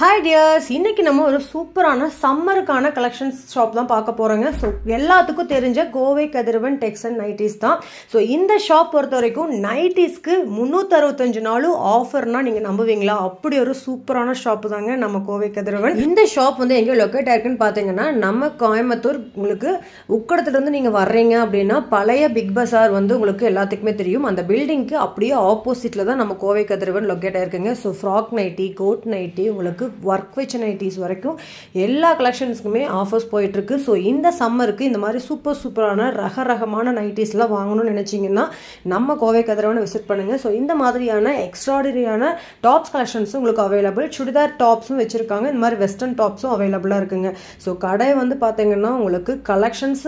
Hi dears, இன்னைக்கு நம்ம ஒரு சூப்பரான சம்மருக்கான கலெக்ஷன்ஸ் ஷாப் தான் பார்க்க போறோங்க. ஸோ எல்லாத்துக்கும் தெரிஞ்ச கோவை கதிரவன் டெக்ஸ் அண்ட் நைட்டிஸ் தான். ஸோ இந்த ஷாப் பொறுத்த வரைக்கும் நைட்டிஸ்க்கு 365 நாளும் ஆஃபர்னா நீங்க நம்புவீங்களா? அப்படி ஒரு சூப்பரான ஷாப் தாங்க நம்ம கோவை கதிரவன். இந்த ஷாப் வந்து எங்கே லொக்கேட் ஆயிருக்குன்னு பார்த்தீங்கன்னா நம்ம கோயம்புத்தூர். உங்களுக்கு உக்கடத்துல இருந்து நீங்க வர்றீங்க அப்படின்னா பழைய பிக் பஸார் வந்து உங்களுக்கு எல்லாத்துக்குமே தெரியும். அந்த பில்டிங்க்கு அப்படியே ஆப்போசிட்ல தான் நம்ம கோவை கதிரவன் லொக்கேட் ஆயிருக்குங்க. So frock nighty, coat nighty, உங்களுக்கு ஒர்க் வச்ச நைட்டிஸ் வரைக்கும் எல்லா கலெக்ஷன்ஸ்க்குமே ஆஃபர்ஸ் போயிட்டு இருக்கு. ஸோ இந்த சம்மருக்கு இந்த மாதிரி சூப்பரான ரகமான நைட்டிஸ்லாம் வாங்கணும்னு நினைச்சீங்கன்னா நம்ம கோவை கதிரவனை விசிட் பண்ணுங்க. ஸோ இந்த மாதிரியான எக்ஸ்ட்ராடினரியான டாப்ஸ் கலெக்ஷன்ஸும் உங்களுக்கு அவைலபிள். சுடிதார் டாப்ஸும் வச்சிருக்காங்க. இந்த மாதிரி வெஸ்டர்ன் டாப்ஸும் அவைலபிளாக இருக்குங்க. ஸோ கடை வந்து பார்த்தீங்கன்னா உங்களுக்கு கலெக்ஷன்ஸ்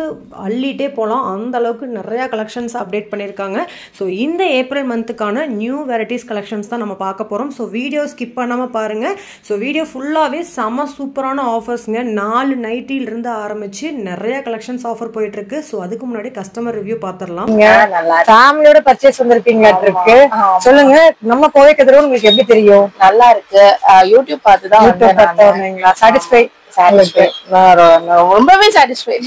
அள்ளிட்டே போகலாம். அந்த அளவுக்கு நிறையா கலெக்ஷன்ஸ் அப்டேட் பண்ணியிருக்காங்க. ஸோ இந்த ஏப்ரல் மந்த்துக்கான நியூ வெரைட்டிஸ் கலெக்ஷன்ஸ் தான் நம்ம பார்க்க போகிறோம். ஸோ வீடியோ ஸ்கிப் பண்ணாமல் பாருங்கள். ஸோ வீடியோ ஃபுல்லாகவே செம சூப்பரான ஆஃபர்ஸுங்க. 4 நைட்டிலிருந்து ஆரம்பிச்சு நிறைய கலெக்ஷன்ஸ் ஆஃபர் போயிட்டு இருக்கு. ஸோ அதுக்கு முன்னாடி கஸ்டமர் ரிவ்யூ பார்த்துடலாம். ஃபேமிலியோட பர்ச்சேஸ் வந்திருக்கீங்களா இருக்கு? சொல்லுங்க, நம்ம கோவை கதிரவன் உங்களுக்கு எப்படி தெரியும்? நல்லா இருக்கு. யூடியூப் பார்த்து தான் சாட்டிஸ்ஃபை? ரொம்பவே சாட்டிஸ்ஃபை.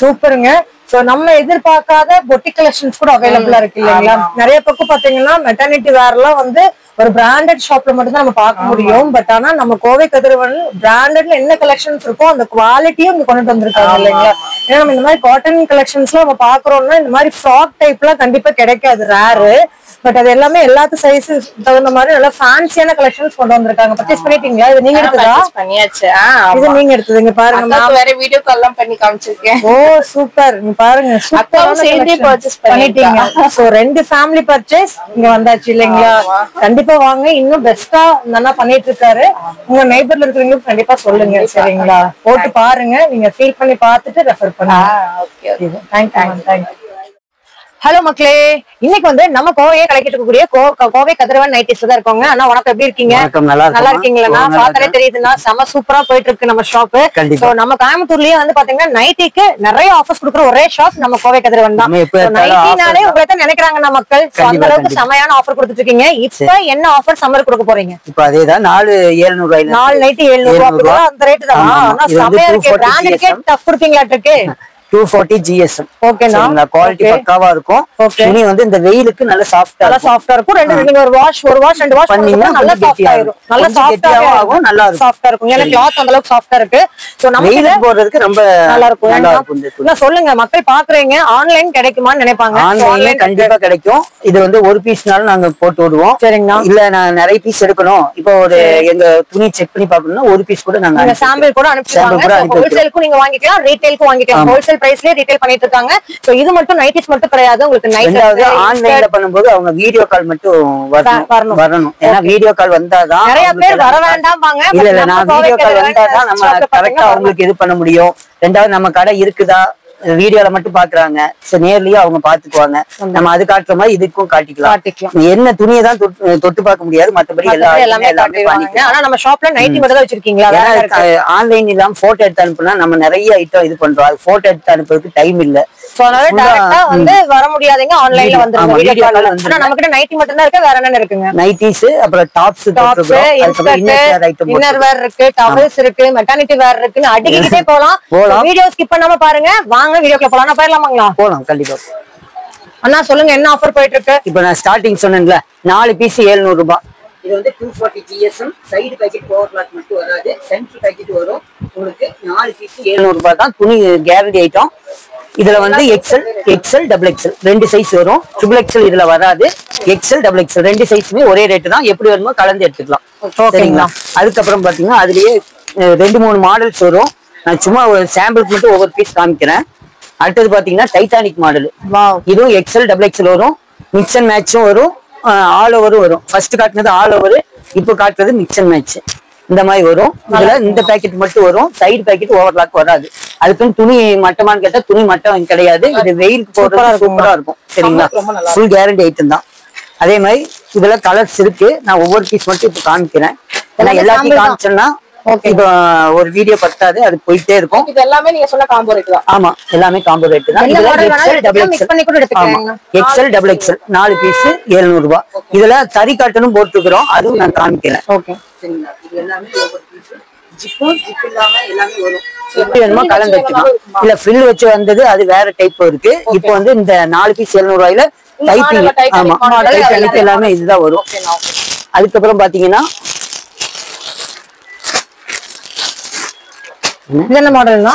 சூப்பருங்க. சோ நம்ம எதிர்பார்க்காத பொட்டிக் கலெக்ஷன்ஸ் கூட அவைலபிளா இருக்கு இல்லைங்களா? நிறைய பக்கம் பாத்தீங்கன்னா மெட்டர்னிட்டி வேர் எல்லாம் வந்து ஒரு பிராண்டட் ஷாப்ல மட்டும் தான் நம்ம பார்க்க முடியும். பட் ஆனா நம்ம கோவை கதிரவன் பிராண்டட்ல என்ன கலெக்ஷன்ஸ் இருக்கோ அந்த குவாலிட்டியும் இங்க கொண்டுட்டு வந்திருக்காங்க இல்லைங்களா? ஏன்னா நம்ம இந்த மாதிரி காட்டன் கலெக்ஷன்ஸ்லாம் நம்ம பாக்குறோம்னா இந்த மாதிரி ஃப்ராக் டைப்லாம் கண்டிப்பா கிடைக்காது, ரேரு. பட் அது எல்லாமே எல்லாத்து சைஸு தகுந்த மாதிரி நல்லா ஃபேன்சியான கலெக்ஷன்ஸ் கொண்டு வந்திருக்காங்க. பர்ச்சேஸ் பண்ணிட்டீங்களா? இது நீங்க எடுத்ததா? பண்ணியாச்சு. இது நீங்க எடுத்ததுங்க பாருங்க. நான் வேற வீடியோ கால் எல்லாம் பண்ணி காமிச்சிருக்கேன். ஓ சூப்பர். நீங்க பாருங்க, சூப்பரான சேர்ந்தே பர்ச்சேஸ் பண்ணிட்டீங்க. சோ 2 ஃபேமிலி பர்ச்சேஸ் இங்க வந்தாச்சு இல்லைங்களா? கண்டிப்பா வாங்க. இன்னும் பெஸ்டா நல்லா பண்ணிட்டு இருக்காரு. உங்க நெய்பர்ல இருக்கிறவங்களுக்கு கண்டிப்பா சொல்லுங்க, சரிங்களா? போட்டு பாருங்க, நீங்க ஃபீல் பண்ணி பார்த்துட்டு ரெஃபர் பண்ணுங்க. தேங்க்யூ. ஹலோ மக்களே, இன்னைக்கு வந்து நம்ம கோவையை கலக்கிட்டு இருக்கக்கூடிய கோவை கதிரவன் நைட்டிஸ்ல தான் இருக்கோங்க. அண்ணா வணக்கம், எப்படி இருக்கீங்க? நல்லா இருக்கீங்களா? பார்த்தாலே தெரியுதுன்னா செம சூப்பரா போயிட்டு இருக்கு நம்ம ஷாப். சோ நம்ம கோயம்புத்தூர்லயே வந்து பாத்தீங்கன்னா நைட்டிக்கு நிறைய ஆஃபர்ஸ் கொடுக்குற ஒரே ஷாப் நம்ம கோவை கதிரவன் தான். நைட்டினாலே உங்களை தான் நினைக்கிறாங்க மக்கள். அந்த அளவுக்கு செமையான ஆஃபர் கொடுத்துட்டு இருக்கீங்க. இப்ப என்ன ஆஃபர் சம்மர் கொடுக்க போறீங்க? இப்ப அதேதான் 4,700 4 நைட்டி 700 அந்த ரேட்டு தான். ஆனா செமையா இருக்கு. பிராண்டட்கே டஃப் கொடுப்பீங்களா இருக்கு? 240 GSM. ஓகேனா, குவாலிட்டி பக்காவா இருக்கும். துணி வந்து இந்த வெயிலுக்கு நல்ல சாஃப்ட்டா இருக்கும். ரெண்டு ஒரு வாஷ் 2 வாஷ் பண்ணீங்கன்னா நல்ல சாஃப்ட்டா ஆயிடும். நல்ல சாஃப்ட்டா ஆகும். நல்லா சாஃப்ட்டா இருக்கும். ஏன்னா கிளாத் அந்த அளவுக்கு சாஃப்ட்டா இருக்கு. சோ நம்ம வெயிலுக்கு போறதுக்கு ரொம்ப நல்லா இருக்கும். என்ன சொல்லுங்க, மக்கள் பாக்குறீங்க ஆன்லைன் கிடைக்குமான்னு நினைப்பாங்க. ஆன்லைன்ல கண்டிப்பா கிடைக்கும். இது வந்து ஒரு பீஸ்னாலும் நாங்க போட்டு விடுவோம். சரிங்களா? இல்ல நான் நிறைய பீஸ் எடுக்கணும், இப்போ ஒரு எங்க துணி செக் பண்ணி பாக்கணும்னா ஒரு பீஸ் கூட நாங்க சாம்பிள் கூட அனுப்பிடுவாங்க. ஹோல்சேலுக்கும் நீங்க வாங்கிக்கலாம், ரீட்டைலுக்கும் வாங்கிக்கலாம். ஹோல்சேல் பிரைஸ்லயே ரீட்டைல் பண்ணிட்டு இருக்காங்க. சோ இது மட்டும் நைட்டிஸ் மட்டும் கிடையாது. உங்களுக்கு நைட் ஆன்லைன்ல பண்ணும்போது அவங்க வீடியோ கால் மட்டும் வரணும். ஏன்னா வீடியோ கால் வந்தாதான் நிறைய பேர் வர வேண்டாம்பாங்க. இல்ல நான் வீடியோ கால் வந்தாதான் நம்ம கரெக்டா அவங்களுக்கு இது பண்ண முடியும். ரெண்டாவது நம்ம கடை இருக்குதா வீடியோல மட்டும் பாக்குறாங்க. நேர்லயே அவங்க பாத்துக்குவாங்க. நம்ம அது காட்டுற மாதிரி இதுக்கும் காட்டிக்கலாம். என்ன துணியை தான் தொட்டு பார்க்க முடியாது, மத்தபடி எல்லாமே பண்ணிக்கலாம். ஆனா நம்ம ஷாப்ல நைட்டி மட்டும் தான் வச்சிருக்கீங்களா? ஆன்லைன் இல்லாம போட்டோ எடுத்து அனுப்புனா நம்ம நிறைய ஐட்டம் இது பண்றோம். அது போட்டோ எடுத்து அனுப்புறதுக்கு டைம் இல்ல. வந்து வர முடியாதீங்க, ஆன்லைன்ல வந்துருங்க. நம்ம கிட்ட நைட்டி மட்டும் தான் இருக்கு. வேற என்ன இருக்குங்க? நைட்டிஸ், அப்புறம் டாப்ஸ், இன்னர் வேர் இருக்கு, டவல்ஸ் இருக்கு, மெட்டர்னிட்டி வேர் இருக்குன்னு அடிக்கிட்டே போலாம். வீடியோ ஸ்கிப் பண்ணாம பாருங்க. வாங்க வீடியோக்குள்ள போலாம். போயிடலாமாங்களா? போலாம், கண்டிப்பா. அண்ணா சொல்லுங்க, என்ன ஆஃபர் போயிட்டு இருக்கு? இப்ப நான் ஸ்டார்டிங் சொன்னேன்ல, 4 பீஸ் 700 ரூபாய். இது வந்து 240 GSM. Side packet over cloth மட்டும் வராது, சென்டர் பேக்கெட் வரும். உங்களுக்கு 4 பீஸ் 700 ரூபாய் தான். துணி கேரண்டி ஐட்டம். இதுல வந்து எக்ஸ்எல் டபுள் எக்ஸ்எல் 2 சைஸ் வரும். ட்ரிபிள் எக்ஸ்எல் இதுல வராது. எக்ஸ்எல் டபுள் எக்ஸ்எல் 2 சைஸுமே ஒரே ரேட்டு தான். எப்படி வேணுமோ கலந்து எடுத்துக்கலாம். சரிங்களா? அதுக்கப்புறம் பாத்தீங்கன்னா அதுலயே 2-3 மாடல்ஸ் வரும். நான் சும்மா ஒரு சாம்பிளுக்கு மட்டும் ஒவ்வொரு பீஸ் காமிக்கிறேன். அடுத்தது பாத்தீங்கன்னா டைட்டானிக் மாடல். இதுவும் எக்ஸ்எல் டபுள் எக்ஸ்எல் வரும். மிக்ஸ் அண்ட் மேட்சும் வரும், ஆல் ஓவரும் வரும். ஃபர்ஸ்ட் காட்டுனது ஆல் ஓவர், இப்போ காட்டுறது மிக்ஸ் அண்ட் மேட்ச். இந்த மாதிரி வரும். இதுல இந்த பேக்கெட் மட்டும் வரும். சைடு பேக்கெட் ஓவர்லாக் வராது. அதுக்குன்னு துணி மட்டமான்னு கேட்டா துணி மட்டம் கிடையாது. இது வெயிலுக்கு போடுறது சூப்பரா இருக்கும். சரிங்களா? ஃபுல் கேரண்டி ஐட்டம் தான். அதே மாதிரி இதுல கலர்ஸ் இருக்கு. நான் ஒவ்வொரு பீஸ் மட்டும் இப்ப காமிக்கிறேன். ஏன்னா எல்லாத்தையும் காமிச்சோம்னா இப்போ ஒரு வீடியோ பத்தாது, அது போயிட்டே இருக்கும். இது எல்லாமே நீங்க சொன்ன காம்போ ரேட் தான். ஆமா, எல்லாமே காம்போ ரேட் தான். எந்த இதுல model XL வேணாலும் டபுள் mix எக்ஸ்எல் பண்ணி கூட எடுத்துக்கலாங்க. XL டபுள் எக்ஸ்எல் 4 பீஸ் 700 ரூபாய். இதுல தறி காட்டனும் போட்டுக்கிறோம், அதுவும் நான் காமிக்கிறேன். ஓகே சரிங்களா? இது எல்லாமே ஒவ்வொரு பீஸ் ஜிப் இல்லாம எல்லாமே வரும். எப்படி வேணுமோ கலந்து வச்சுக்கலாம். இல்ல ஃப்ரில் வச்சு வந்தது அது வேற டைப் இருக்கு. இப்போ வந்து இந்த 4 பீஸ் 700 ரூபாயில டைப்பிங், ஆமா டைட்டானிக் எல்லாமே இதுதான் வரும். அதுக்கப்புறம் பாத்தீங்கன்னா இது என்ன மாடல்னா?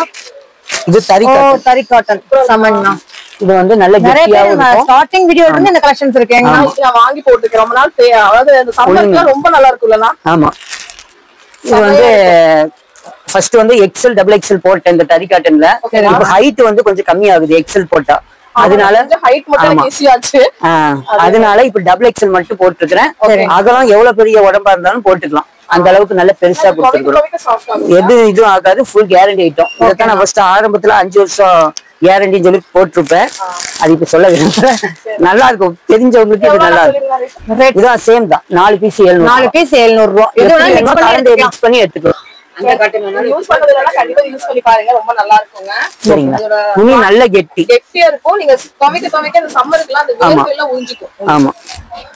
இது தறி காட்டன். தறி காட்டன் சமன்னா. இது வந்து நல்ல நிறைய கெட்டியாவும் பேர் இருக்கும். ஸ்டார்டிங் வீடியோல இருந்து இந்த கலெக்ஷன்ஸ் இருக்கேங்க. நான் வாங்கி போட்டுக்கிறேன் ரொம்ப நாள். அதாவது அந்த சம்மர்ல ரொம்ப நல்லா இருக்கும்லனா. ஆமா, இது வந்து ஃபர்ஸ்ட் வந்து XL டபுள் எக்ஸ்எல் போட்டேன் இந்த தறி காட்டன்ல. இப்போ ஹைட் வந்து கொஞ்சம் கம்மி ஆகுது XL போட்டா, அதனால ஹைட் மட்டும் ஈஸி ஆச்சு. அதனால இப்ப டபுள் எக்ஸ்எல் மட்டும் போட்டுருக்கேன். அகலம் எவ்வளவு பெரிய உடம்பா இருந்தாலும் போட்டுக்கலாம், அந்த அளவுக்கு நல்ல பெருசா கொடுத்துருக்கோம். எது இதுவும் ஆகாது, ஃபுல் கேரண்டி ஐட்டம். இதைத்தான் நான் ஃபர்ஸ்ட் ஆரம்பத்துல 5 வருஷம் கேரண்டின்னு சொல்லி போட்டிருப்பேன். அது இப்ப சொல்ல விரும்புறேன். நல்லா இருக்கும், தெரிஞ்சவங்களுக்கு இது நல்லா இருக்கும். இதுதான் சேம் தான், 4 பீஸ் 700. 4 பீஸ் 700 ரூபாய். இது வேணா மிக்ஸ் பண்ணி எடுத்துக்கலாம். அந்த காட்டன் யூஸ் பண்ணதுனால கண்டிப்பா யூஸ் பண்ணி பாருங்க, ரொம்ப நல்லா இருக்குங்க. சரிங்களா? துணி நல்ல கெட்டியா இருக்கும். நீங்க துவைக்க அந்த சம்மருக்குலாம் அந்த வேர்வை எல்லாம் உறிஞ்சிக்கும். ஆமா,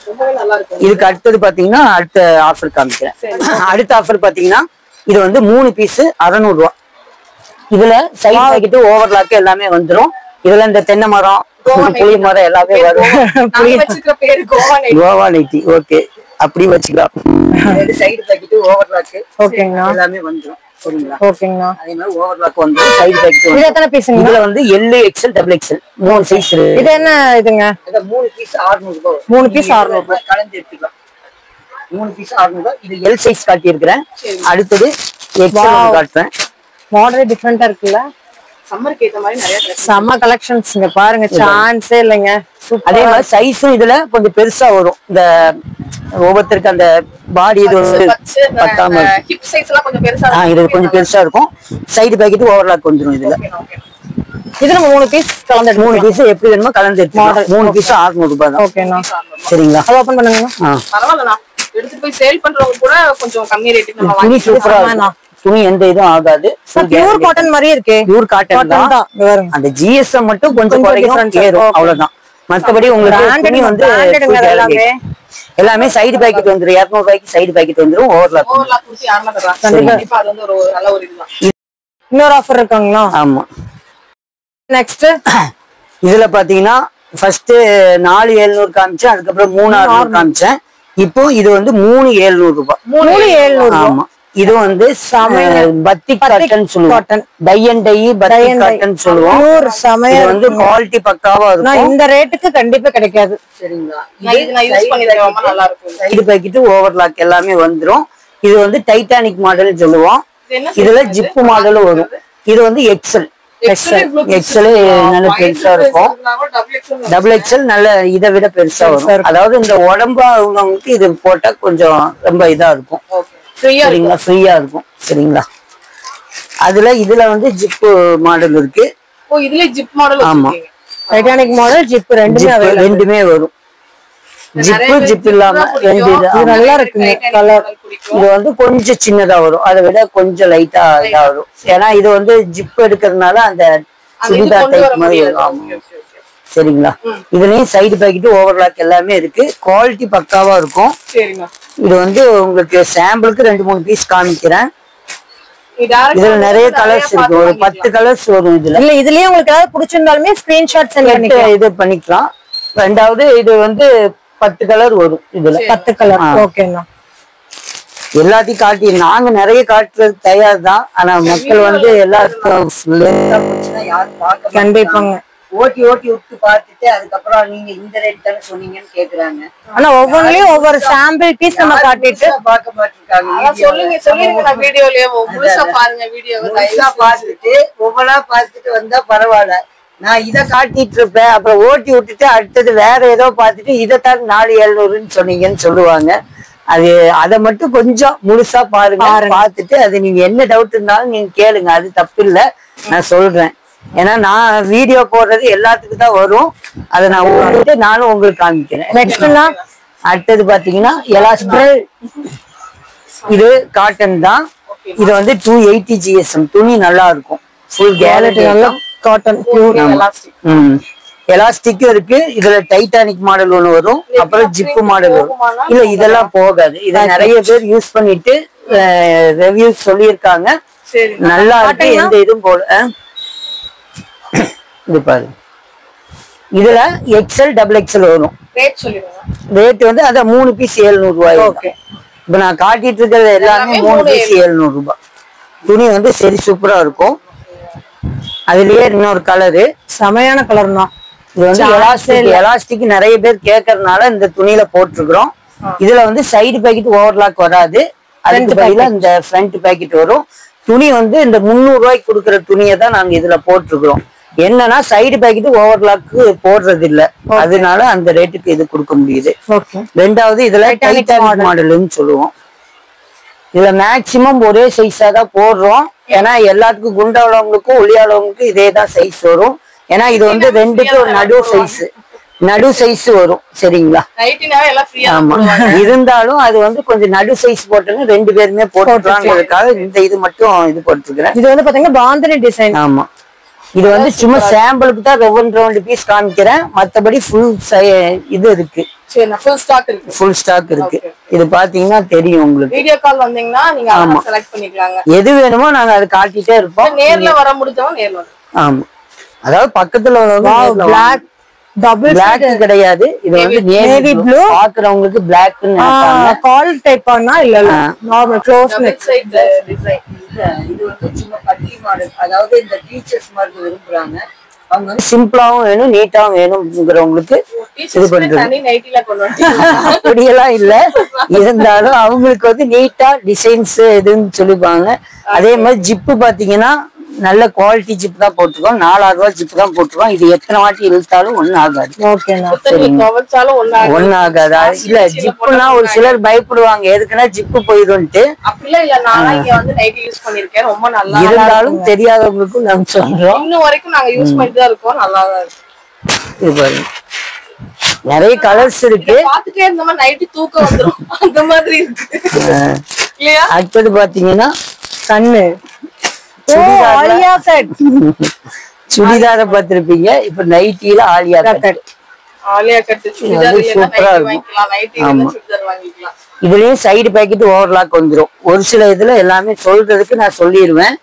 ரொம்பவே நல்லா இருக்கும். இதுக்கு அடுத்தது பாத்தீங்கன்னா அடுத்த ஆஃபர் காமிக்கிறேன். அடுத்த ஆஃபர் பாத்தீங்கன்னா இது வந்து 3 பீஸ் 600 ரூபாய். இதுல சைட் பாக்கெட் ஓவர்லாக் எல்லாமே வந்துரும். இதுல இந்த தென்னை மரம் புளி மரம் எல்லாமே வரும். வச்சுக்கிற பேரு கோவா நைட்டி. ஓகே, அப்படி வச்சுக்கலாம். சைடு பாக்கெட் ஓவர்லாக் ஓகேங்கண்ணா எல்லாமே வந்துரும். சரிங்களா? ஓகேங்கண்ணா. அதே மாதிரி ஓவர்லாக் வந்து சைடு பாக்கெட் இது எத்தனை பீஸ்ங்க? இதுல வந்து L XL double XL 3 size இருக்கு. இது என்ன இதுங்க? இந்த 3 பீஸ் 600 ரூபாய். 3 பீஸ் 600 ரூபாய் கலந்து எடுத்துக்கலாம். 3 பீஸ் 600 ரூபாய். இது L சைஸ் காட்டி இருக்கிறேன். அடுத்தது XL காட்டுறேன். மாடல் டிஃபரெண்டா இருக்குல்ல? சம்மருக்கு ஏத்த மாதிரி நிறைய ட்ரெஸ். செம்ம கலெக்ஷன்ஸ் இங்க பாருங்க, சான்ஸே இல்லைங்க. அதே மாதிரி சைஸும் இதுல கொஞ்சம் பெருசா வரும். இந்த ஒவ்வொருத்தருக்கு அந்த பாடி இது வந்து பத்தாம ஹிப் சைஸ் எல்லாம் கொஞ்சம் பெருசா இது கொஞ்சம் பெருசா இருக்கும். சைடு பாக்கெட் ஓவர்லாக் வந்துரும். இதுல இது நம்ம 3 பீஸ் கலந்து 3 பீஸ் எப்படி வேணுமோ கலந்து எடுத்துக்கலாம். 3 பீஸ் 600 ரூபாய் தான். ஓகேண்ணா. சரிங்களா? அது ஓபன் பண்ணுங்க. பரவாயில்லண்ணா. எடுத்துட்டு போய் சேல் பண்றவங்க கூட கொஞ்சம் கம்மி ரேட்டுக்கு நம்ம துணி வாங்கி சூப்பரா இருக்கும். துணி எந்த இதுவும் ஆகாது. பியூர் காட்டன் மாதிரியே இருக்கு. பியூர் காட்டன் தான். அந்த GSM மட்டும் கொஞ்சம் குறையும், ஏறும், அவ்வளவுதான். மத்தபடி உங்களுக்கு துணி வந்து எல்லாமே சைடு பாக்கெட் வந்துரும். 200 ரூபாய்க்கு சைடு பாக்கெட் வந்துரும். ஓவர்லாக் குடுத்து யாரமா தரலாம். கண்டிப்பா அது வந்து ஒரு நல்ல ஒரு இதுதான். இன்னொரு ஆஃபர் இருக்காங்களா? ஆமா. நெக்ஸ்ட் இதுல பாத்தீங்கன்னா ஃபர்ஸ்ட் 4700 காமிச்சேன், அதுக்கப்புறம் 3600 காமிச்சேன். இப்போ இது வந்து 3700 ரூபாய். 3700. ஆமா, இது வந்து பத்திக் காட்டன் சொல்லுவோம். டை அண்ட் டை பத்திக் காட்டன் சொல்லுவோம். பியூர் சமையா இது வந்து குவாலிட்டி பக்காவா இருக்கும். இந்த ரேட்டுக்கு கண்டிப்பா கிடைக்காது. சரிங்களா? நான் யூஸ் பண்ணிருக்கேன், ரொம்ப நல்லா இருக்கும். சைடு பாக்கெட் ஓவர்லாக் எல்லாமே வந்துரும். இது வந்து டைட்டானிக் மாடல் சொல்லுவோம். இதுல ஜிப் மாடலும் வரும். இது வந்து XL நல்ல பெருசா இருக்கும். டபுள் எக்ஸ்எல் நல்ல இதை விட பெருசா வரும். அதாவது இந்த உடம்பா உள்ளவங்களுக்கு இது போட்டா கொஞ்சம் ரொம்ப இதா இருக்கும். சரிங்களா? ஃப்ரீயா இருக்கும். சரிங்களா? இதுல வந்து ஜிப் மாடல் இருக்கு. ஓ, இதுல ஜிப் மாடல். ஆமா, டைட்டானிக் மாடல் ஜிப் ரெண்டுமே வரும். ஜிப் இல்லாம ரெண்டு நல்லா இருக்குங்க. கலர் இது வந்து கொஞ்சம் சின்னதா வரும், அதை விட கொஞ்சம் லைட்டா இதா வரும். ஏன்னா இது வந்து ஜிப் எடுக்கிறதுனால அந்த சுடிதார் டைப் மாதிரி வரும். சரிங்களா? இதுலயும் சைடு பாக்கெட் ஓவர்லாக் எல்லாமே இருக்கு. குவாலிட்டி பக்காவா இருக்கும். இது வந்து உங்களுக்கு சாம்பிளுக்கு 2-3 பீஸ் காமிக்கிறேன். இதுல நிறைய கலர்ஸ் இருக்கு. ஒரு 10 கலர்ஸ் வரும் இதுல. இல்ல இதுலயே உங்களுக்கு ஏதாவது பிடிச்சிருந்தாலுமே ஸ்கிரீன்ஷாட் சென்ட் பண்ணிக்கலாம். இது பண்ணிக்கலாம். ரெண்டாவது இது வந்து 10 கலர் வரும். இதுல 10 கலர். ஓகேண்ணா. எல்லாத்தையும் காட்டி நாங்க நிறைய காட்டுறது தயார் தான். ஆனா மக்கள் வந்து எல்லாருக்கும் கண்டிப்பாங்க ஓட்டி விட்டு பார்த்துட்டு அதுக்கப்புறம் நீங்க இந்த ரேட் தானே சொன்னீங்கன்னு கேக்குறாங்க. ஆனா ஒவ்வொன்றிலயும் ஒவ்வொரு சாம்பிள் பீஸ் நம்ம காட்டிட்டு பார்க்க மாட்டிருக்காங்க. சொல்லுங்க நான் வீடியோலயே முழுசா பாருங்க. வீடியோவை பார்த்துட்டு ஒவ்வொன்றா பார்த்துட்டு வந்தா பரவாயில்ல. நான் இதை காட்டிட்டு இருப்பேன், அப்புறம் ஓட்டி விட்டுட்டு அடுத்தது வேற ஏதோ பார்த்துட்டு இதைத்தான் 4700 சொன்னீங்கன்னு சொல்லுவாங்க. அதை மட்டும் கொஞ்சம் முழுசா பாருங்க. பார்த்துட்டு அது நீங்க என்ன டவுட் இருந்தாலும் நீங்க கேளுங்க, அது தப்பு இல்ல, நான் சொல்றேன். ஏன்னா நான் வீடியோ போடுறது எல்லாத்துக்கும் தான் வரும். அதை நான் ஓடிட்டு நானும் உங்களுக்கு காமிக்கிறேன். அடுத்தது பாத்தீங்கன்னா எலாஸ்டிக். இது காட்டன் தான். இது வந்து 280 GSM. துணி நல்லா இருக்கும். ஃபுல் கேரண்டி நல்ல காட்டன் பியூர் எலாஸ்டிக். எலாஸ்டிக்கும் இருக்கு. இதுல டைட்டானிக் மாடல் ஒண்ணு வரும், அப்புறம் ஜிப்பு மாடல் வரும். இல்ல இதெல்லாம் போகாது. இத நிறைய பேர் யூஸ் பண்ணிட்டு ரிவ்யூ சொல்லியிருக்காங்க. நல்லா இருக்கு, எந்த இதுவும் போல. இது பாரு, இதுல XL XXL வரும். ரேட் சொல்லுங்க. ரேட் வந்து அதான் 3 பீஸ் 700 ரூபாய். ஓகே, இப்ப நான் காட்டிட்டு இருக்கிறது எல்லாமே 3 பீஸ் 700 ரூபாய். துணி வந்து சரி சூப்பரா இருக்கும். அதுலயே இன்னொரு கலரு, செமையான கலர் தான். இது வந்து எலாஸ்டிக் நிறைய பேர் கேட்கறதுனால இந்த துணியில போட்டிருக்கிறோம். இதுல வந்து சைடு பாக்கெட் ஓவர்லாக் வராது, அதுக்கு பதிலா இந்த ஃப்ரண்ட் பாக்கெட் வரும். துணி வந்து இந்த 300 ரூபாய்க்கு கொடுக்குற துணியை தான் நாங்க இதுல போட்டிருக்கிறோம். என்னன்னா சைடு பாக்கெட் ஓவர்லாக்கு போடுறது இல்ல, அதனால அந்த ரேட்டுக்கு இது கொடுக்க முடியுது. ரெண்டாவது இதுல டைட்டானிக் மாடல்னு சொல்லுவோம். இதுல மேக்சிமம் ஒரே சைஸா தான் போடுறோம். ஏன்னா எல்லாத்துக்கும் குண்டாளவங்களுக்கும் ஒல்லியாளவங்களுக்கும் இதே தான் சைஸ் வரும். ஏன்னா இது வந்து ரெண்டுக்கு ஒரு நடு சைஸ் வரும். சரிங்களா? ஆமா, இருந்தாலும் அது வந்து கொஞ்சம் நடு சைஸ் போட்டோன்னு 2 பேருமே போட்டுக்கலாங்கிறதுக்காக இந்த இது மட்டும் இது போட்டுருக்கிறேன். இது வந்து பாத்தீங்கன்னா பாந்தினி டிசைன். ஆமா, இது வந்து சும்மா சாம்பிளுக்கு தான் ரெண்டு பீஸ் காமிக்கிறேன். மத்தபடி ஃபுல் இது இருக்கு, ஃபுல் ஸ்டாக் இருக்கு. இது பாத்தீங்கன்னா தெரியும் உங்களுக்கு. வீடியோ கால் வந்தீங்கன்னா நீங்க செலக்ட் பண்ணிக்கலாங்க. எது வேணுமோ நாங்க அதை காட்டிட்டே இருப்போம். நேர்ல வர முடிஞ்சவங்க நேர்ல வந்து. ஆமா, அதாவது பக்கத்துல பிளாக் டபுள் பிளாக் கிடையாது, இது வந்து நேவி ப்ளூ. பாக்குறவங்களுக்கு பிளாக்னு நினைப்பாங்க. கால் டைப் ஆனா இல்ல normal close neck side design. இது வந்து சும்மா பட்டி மாடல். அதாவது இந்த டீச்சர்ஸ் மாதிரி விரும்புறாங்க அவங்க வந்து சிம்பிளாவும் வேணும், நீட்டாவும் வேணும்ங்கிறவங்களுக்கு இது பண்றது. அப்படியெல்லாம் இல்ல, இருந்தாலும் அவங்களுக்கு வந்து நீட்டா டிசைன்ஸ் எதுன்னு சொல்லிப்பாங்க. அதே மாதிரி ஜிப்பு பாத்தீங்கன்னா நல்ல குவாலிட்டி ஜிப் தான் போட்டுருக்கோம். 4000 ரூபாய் ஜிப் தான் போட்டுருக்கோம். இது எத்தனை வாட்டி இழுத்தாலும் ஒண்ணும் ஆகாது. ஒண்ணும் ஆகாது. இல்ல ஜிப்புனா ஒரு சிலர் பயப்படுவாங்க, எதுக்குன்னா ஜிப்பு போயிடும்ட்டு. இருந்தாலும் தெரியாதவங்களுக்கும் நாங்க சொல்றோம். இன்னும் வரைக்கும் நாங்க யூஸ் பண்ணிட்டு தான் இருக்கோம். நல்லா இது பாருங்க, நிறைய கலர்ஸ் இருக்கு. பாத்துட்டே இருந்தோம்னா நைட்டு தூக்கம் வந்துரும், அந்த மாதிரி இருக்கு. அடுத்தது பாத்தீங்கன்னா கண்ணு சுடிதார பாத்திருப்பீங்க. இப்ப நைட்டில ஆலியா கட். சூப்பரா இருக்கும். இதுலயும் சைடு பாக்கெட் ஓவர்லாக் வந்துரும். ஒரு சில இதுல எல்லாமே சொல்றதுக்கு நான் சொல்லிடுவேன்.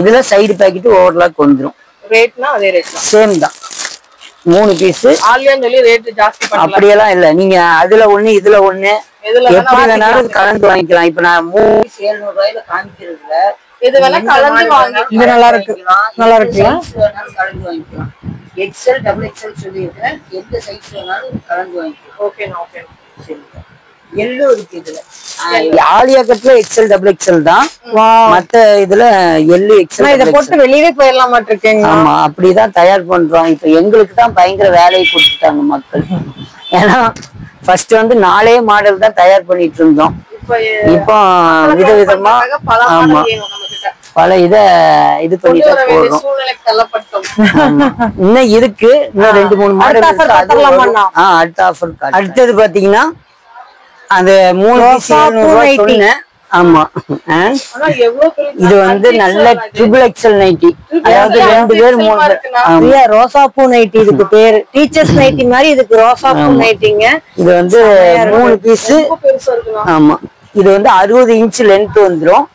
இதுல சைடு பாக்கெட் ஓவர்லாக் வந்துரும். ரேட்னா அதே ரேட் சேம் தான். 3 பீஸ் ஆலியான்னு சொல்லி ரேட் ஜாஸ்தி பண்ணலாம். அப்படியெல்லாம் இல்ல, நீங்க அதுல ஒண்ணு இதுல ஒண்ணு எப்படி வேணாலும் கலந்து வாங்கிக்கலாம். இப்ப நான் 3 பீஸ் 700 ரூபாயில காமிக்கிறதுல இது வேணா கலந்து வாங்கிக்கலாம். இது நல்லா இருக்கு, நல்லா இருக்கு. கலந்து வாங்கிக்கலாம். XL XXL சொல்லியிருக்கேன். எந்த சைஸ் வேணாலும் கலந்து வாங்கிக்கலாம். ஓகேண்ணா, ஓகே. எல்லோ இருக்கு இதுல. ஆலியா கட்ல XL XXL தான். மத்த இதுல எல்லோ XL. இத போட்டு வெளியவே போயிடலாம் மாட்டிருக்கேங்க. ஆமா, அப்படிதான் தயார் பண்றோம். இப்ப எங்களுக்கு தான் பயங்கர வேலையை கொடுத்துட்டாங்க மக்கள். ஏன்னா ஃபர்ஸ்ட் வந்து 4 மாடல் தான் தயார் பண்ணிட்டு இருந்தோம். இப்போ விதவிதமா ஆமா பல இது பண்ணிட்டு போறோம். இன்னும் இருக்கு, இன்னும் 2-3 மாடல் அடுத்த ஆஃபர். அடுத்தது பாத்தீங்கன்னா அந்த 3 பீஸ் 700 ரூபாய் சொன்னேன். ஆமா, இது வந்து நல்ல ட்ரிபிள் XL நைட்டி. அதாவது 2 பேர் 3 பேர். ரோசா பூ நைட்டி இதுக்கு பேரு. டீச்சர்ஸ் நைட்டி மாதிரி இதுக்கு ரோசா பூ நைட்டிங்க. இது வந்து 3 பீஸ். ஆமா, இது வந்து 60 இன்ச் லென்த் வந்துரும்,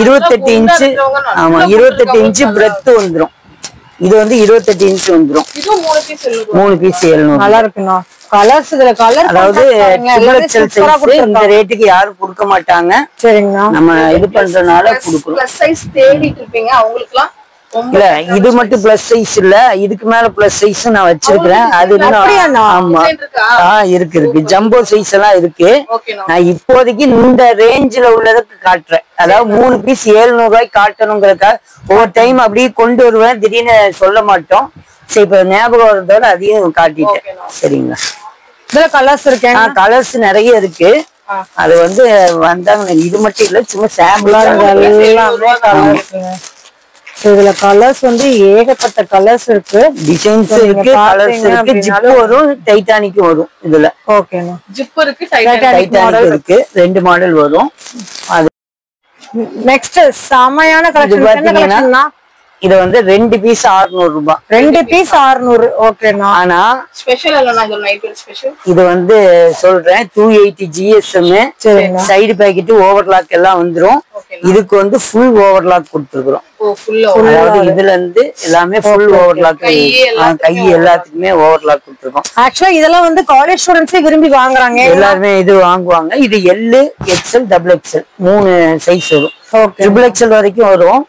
28 இன்ச். ஆமா, 28 இன்ச் பிரெத் வந்துரும். இது வந்து 28 இன்ச் வந்துரும். 3 பீஸ் 700. நல்லா இருக்குண்ணா. கலர்ஸ் இதுல கலர், அதாவது இந்த ரேட்டுக்கு யாரும் கொடுக்க மாட்டாங்க. சரிங்கண்ணா, நம்ம இது பண்றதுனால கொடுக்குறோம். பிளஸ் சைஸ் தேடிட்டு இருப்பீங்க அவங்களுக்குலாம். இல்ல இது மட்டும் பிளஸ் சைஸ் இல்ல, இதுக்கு மேல பிளஸ் சைஸ் நான் வச்சிருக்கிறேன். அது ஆமா இருக்கு ஜம்போ சைஸ் எல்லாம் இருக்கு. நான் இப்போதைக்கு இந்த ரேஞ்சில உள்ளதுக்கு காட்டுறேன். அதாவது 3 பீஸ் 700 ரூபாய்க்கு காட்டணுங்கிறதுக்காக ஒவ்வொரு டைம் அப்படியே கொண்டு வருவேன், திடீர்னு சொல்ல மாட்டோம். சரி, இப்ப ஞாபகம் வரதோட அதையும் காட்டிட்டேன். சரிங்களா? இதுல கலர்ஸ் இருக்கு. கலர்ஸ் நிறைய இருக்கு. அது வந்து வந்தாங்க. இது மட்டும் இல்ல, சும்மா சாம்பிளா இதுல கலர்ஸ் வந்து ஏகப்பட்ட கலர்ஸ் இருக்கு, டிசைன்ஸ் இருக்கு, கலர்ஸ் இருக்கு. ஜிப் வரும், டைட்டானிக் வரும். இதுல ஓகேண்ணா, ஜிப் இருக்கு, டைட்டானிக் இருக்கு. 2 மாடல் வரும். அது நெக்ஸ்ட் செமையான கலெக்ஷன். என்ன கலெக்ஷன்னா இது வந்து 2 பீஸ் 600 ரூபாய். 2 பீஸ் 600. ஓகேண்ணா. ஆனா ஸ்பெஷல் இல்லனா இது நைட் வேர் ஸ்பெஷல். இது வந்து சொல்றேன் 280 GSM சைடு பாக்கெட் ஓவர்லாக் எல்லாம் வந்துரும். இதுக்கு வந்து ஃபுல் ஓவர்லாக் கொடுத்துருக்கோம். ஓ ஃபுல் அதாவது இதுல இருந்து எல்லாமே ஃபுல் ஓவர்லாக், கை எல்லாத்துக்குமே ஓவர்லாக் கொடுத்துருக்கோம். ஆக்சுவலா இதெல்லாம் வந்து காலேஜ் ஸ்டூடெண்ட்ஸே விரும்பி வாங்குறாங்க. எல்லாருமே இது வாங்குவாங்க. இது L, XL, XXL 3 சைஸ் வரும். ட்ரிபிள் XL வரைக்கும் வரும்.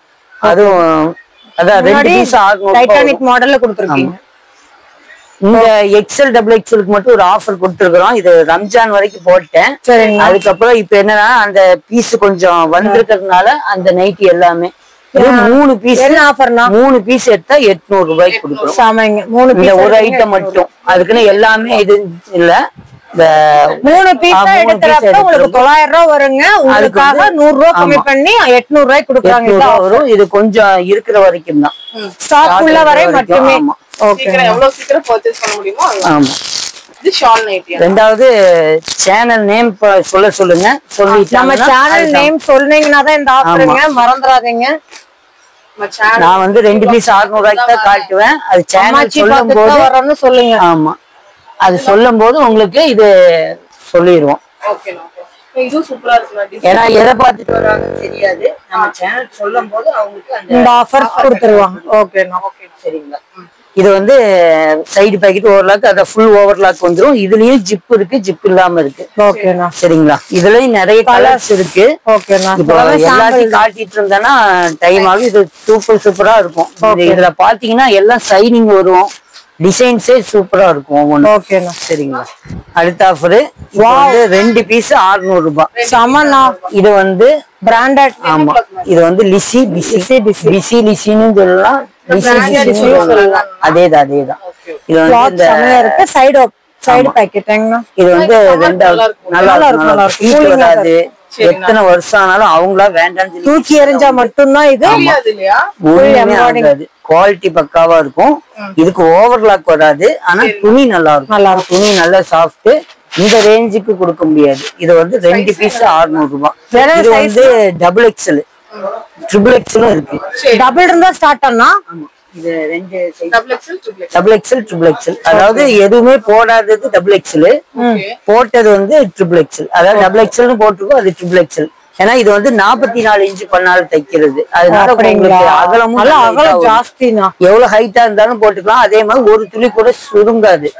அதுவும் அதான் 2 பீஸ் 600 டைட்டானிக் மாடல்ல கொடுத்திருக்கீங்க. இந்த XL, XXLக்கு மட்டும் ஒரு ஆஃபர் கொடுத்துருக்கோம். இது ரம்ஜான் வரைக்கும் போட்டேன். அதுக்கப்புறம் இப்ப என்னன்னா அந்த பீஸ் கொஞ்சம் வந்திருக்கிறதுனால அந்த நைட்டி எல்லாமே 3 பீஸ். என்ன ஆஃபர்னா 3 பீஸ் எடுத்தா 800 ரூபாய்க்கு கொடுக்குறோம். சாமைங்க. 3 இந்த ஒரு ஐட்டம் மட்டும். அதுக்குன்னு எல்லாமே இது இல்ல. 3 பீஸ் எடுத்தறப்ப உங்களுக்கு 900 ரூபாய் வருங்க. உங்களுக்காக 100 ரூபாய் கம்மி பண்ணி 800 ரூபாய் கொடுக்குறாங்க. வரும். இது கொஞ்சம் இருக்கிற வரைக்கும் தான். ஸ்டாக் உள்ள வரை மட்டுமே. ஓகே. எவ்வளவு சீக்கிரம் பர்ச்சேஸ் பண்ண முடியுமோ ஆமா. இது ஷால் நைட்டி. ரெண்டாவது சேனல் நேம் சொல்லுங்க. சொல்லிட்டு நம்ம சேனல் நேம் சொன்னீங்கன்னா தான் இந்த ஆஃபருங்க. மறந்துடாதீங்க. நான் வந்து 2 பீஸ் 600 ரூபாய்க்கு தான் காட்டுவேன். அது சேனல் சொல்லும்போது வரணும்னு சொல்லுங்க. ஆமா, அது சொல்லும் போது உங்களுக்கு இது சொல்லிடுவோம். இது சூப்பரா இருக்கு. ஏன்னா எதை பார்த்துட்டு வராங்கன்னு தெரியாது. நம்ம சேனல் சொல்லும் போது அவங்களுக்கு இந்த ஆஃபர் கொடுத்துருவாங்க. ஓகேண்ணா. ஓகே சரிங்களா. இது வந்து சைடு பாக்கெட் ஓவர்லாக், அத ஃபுல் ஓவர்லாக் வந்துரும். இதுலயும் ஜிப் இருக்கு, ஜிப் இல்லாம இருக்கு. ஓகேண்ணா. சரிங்களா. இதுலயும் நிறைய கலர்ஸ் இருக்கு. ஓகேண்ணா. இப்போ எல்லாத்தையும் காட்டிட்டு இருந்தேன்னா டைம் ஆகும். இது சூப்பரா இருக்கும். இதுல பாத்தீங்கன்னா எல்லாம் சைனிங் வரும். டிசைன்ஸே சூப்பரா இருக்கும். ஓகேண்ணா. சரிங்களா. அடுத்த ஆஃபர் 2 பீஸ் 600 ரூபாய். சமண்ணா. இது வந்து பிராண்டட். ஆமா, இது வந்து லிசின்னு சொல்லலாம். அதேதான். இது வந்து இந்த சைடு பாக்கெட். இது வந்து நல்லா வராது. எத்தனை வருஷம் ஆனாலும் அவங்களா வேண்டாம் தூக்கி எறிஞ்சா மட்டும்தான் இது. குவாலிட்டி பக்காவா இருக்கும். இதுக்கு ஓவர்லாக் வராது. ஆனா துணி நல்லா இருக்கும். துணி நல்லா சாஃப்ட். இந்த ரேஞ்சுக்கு கொடுக்க முடியாது. இது வந்து 2 பீஸ் 600 ரூபாய். இது வந்து XXL, XXL இருக்கு. டபுள் இருந்தா ஸ்டார்ட் பண்ணா. இது 2 XXL. அதாவது எதுவுமே போடாதது XXL, போட்டது வந்து XXL. அதாவது XXL போட்டுருக்கோம், அது XXL. ஏன்னா இது வந்து 44 இன்ச் பண்ணாலும் தைக்கிறது. அதனால அகலமும் ஜாஸ்தினா எவ்வளவு ஹைட்டா இருந்தாலும் போட்டுக்கலாம். அதே மாதிரி ஒரு துளி கூட சுருங்காது.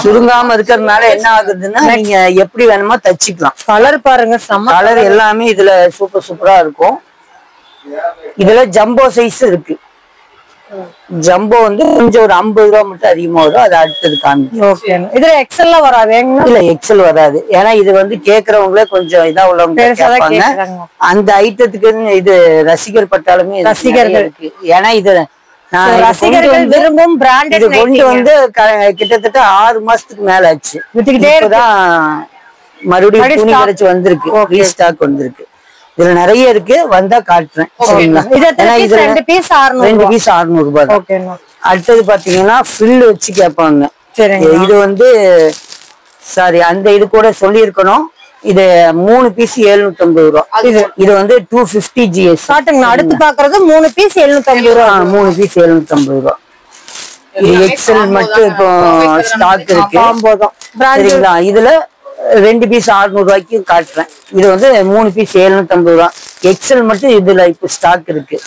சுருங்காம இருக்கிறதுனால என்ன ஆகுதுன்னா நீங்க எப்படி வேணுமோ தச்சுக்கலாம். கலர் பாருங்க, கலர் எல்லாமே இதுல சூப்பரா இருக்கும். இதுல ஜம்போ சைஸ் இருக்கு. ஜம்போ வந்து கொஞ்சம் ஒரு 50 ரூபாய் மட்டும் அதிகமா வரும். அது அடுத்தது காமிக்கும். இதுல எக்ஸல் வராது. இல்ல எக்ஸல் வராது. ஏன்னா இது வந்து கேக்குறவங்களே கொஞ்சம் இதா உள்ளவங்க கேட்பாங்க. அந்த ஐட்டத்துக்கு இது ரசிகர் பட்டாலுமே இருக்கு. ஏன்னா இது ரசிகர்கள் விரும்பும் பிராண்டட். இது கொண்டு வந்து கிட்டத்தட்ட 6 மாசத்துக்கு மேல ஆச்சு. மறுபடியும் துணி கிடைச்சு வந்திருக்கு. ரீஸ்டாக் வந்திருக்கு. இதுல நிறைய இருக்கு. வந்தா காட்டுறேன். சரிங்களா. 2 பீஸ் 600 ரூபாய். அடுத்தது பாத்தீங்கன்னா ஃபில் வச்சு கேட்பாங்க. இது வந்து சாரி அந்த இது கூட சொல்லி இருக்கணும். இது 3 பீஸ் 750 ரூபாய். இது வந்து 250 GS. அடுத்து பாக்குறது 3 பீஸ் 750 ரூபாய். 3 பீஸ் 750 ரூபாய். இது XL மட்டும் இப்போ ஸ்டாக் இருக்கு. சரிங்களா. இதுல 2 பீஸ் 600 ரூபாய்க்கு காட்டுறேன். இது வந்து 3 பீஸ் 750 ரூபாய். XL மட்டும் இதுல இப்ப ஸ்டாக் இருக்கு.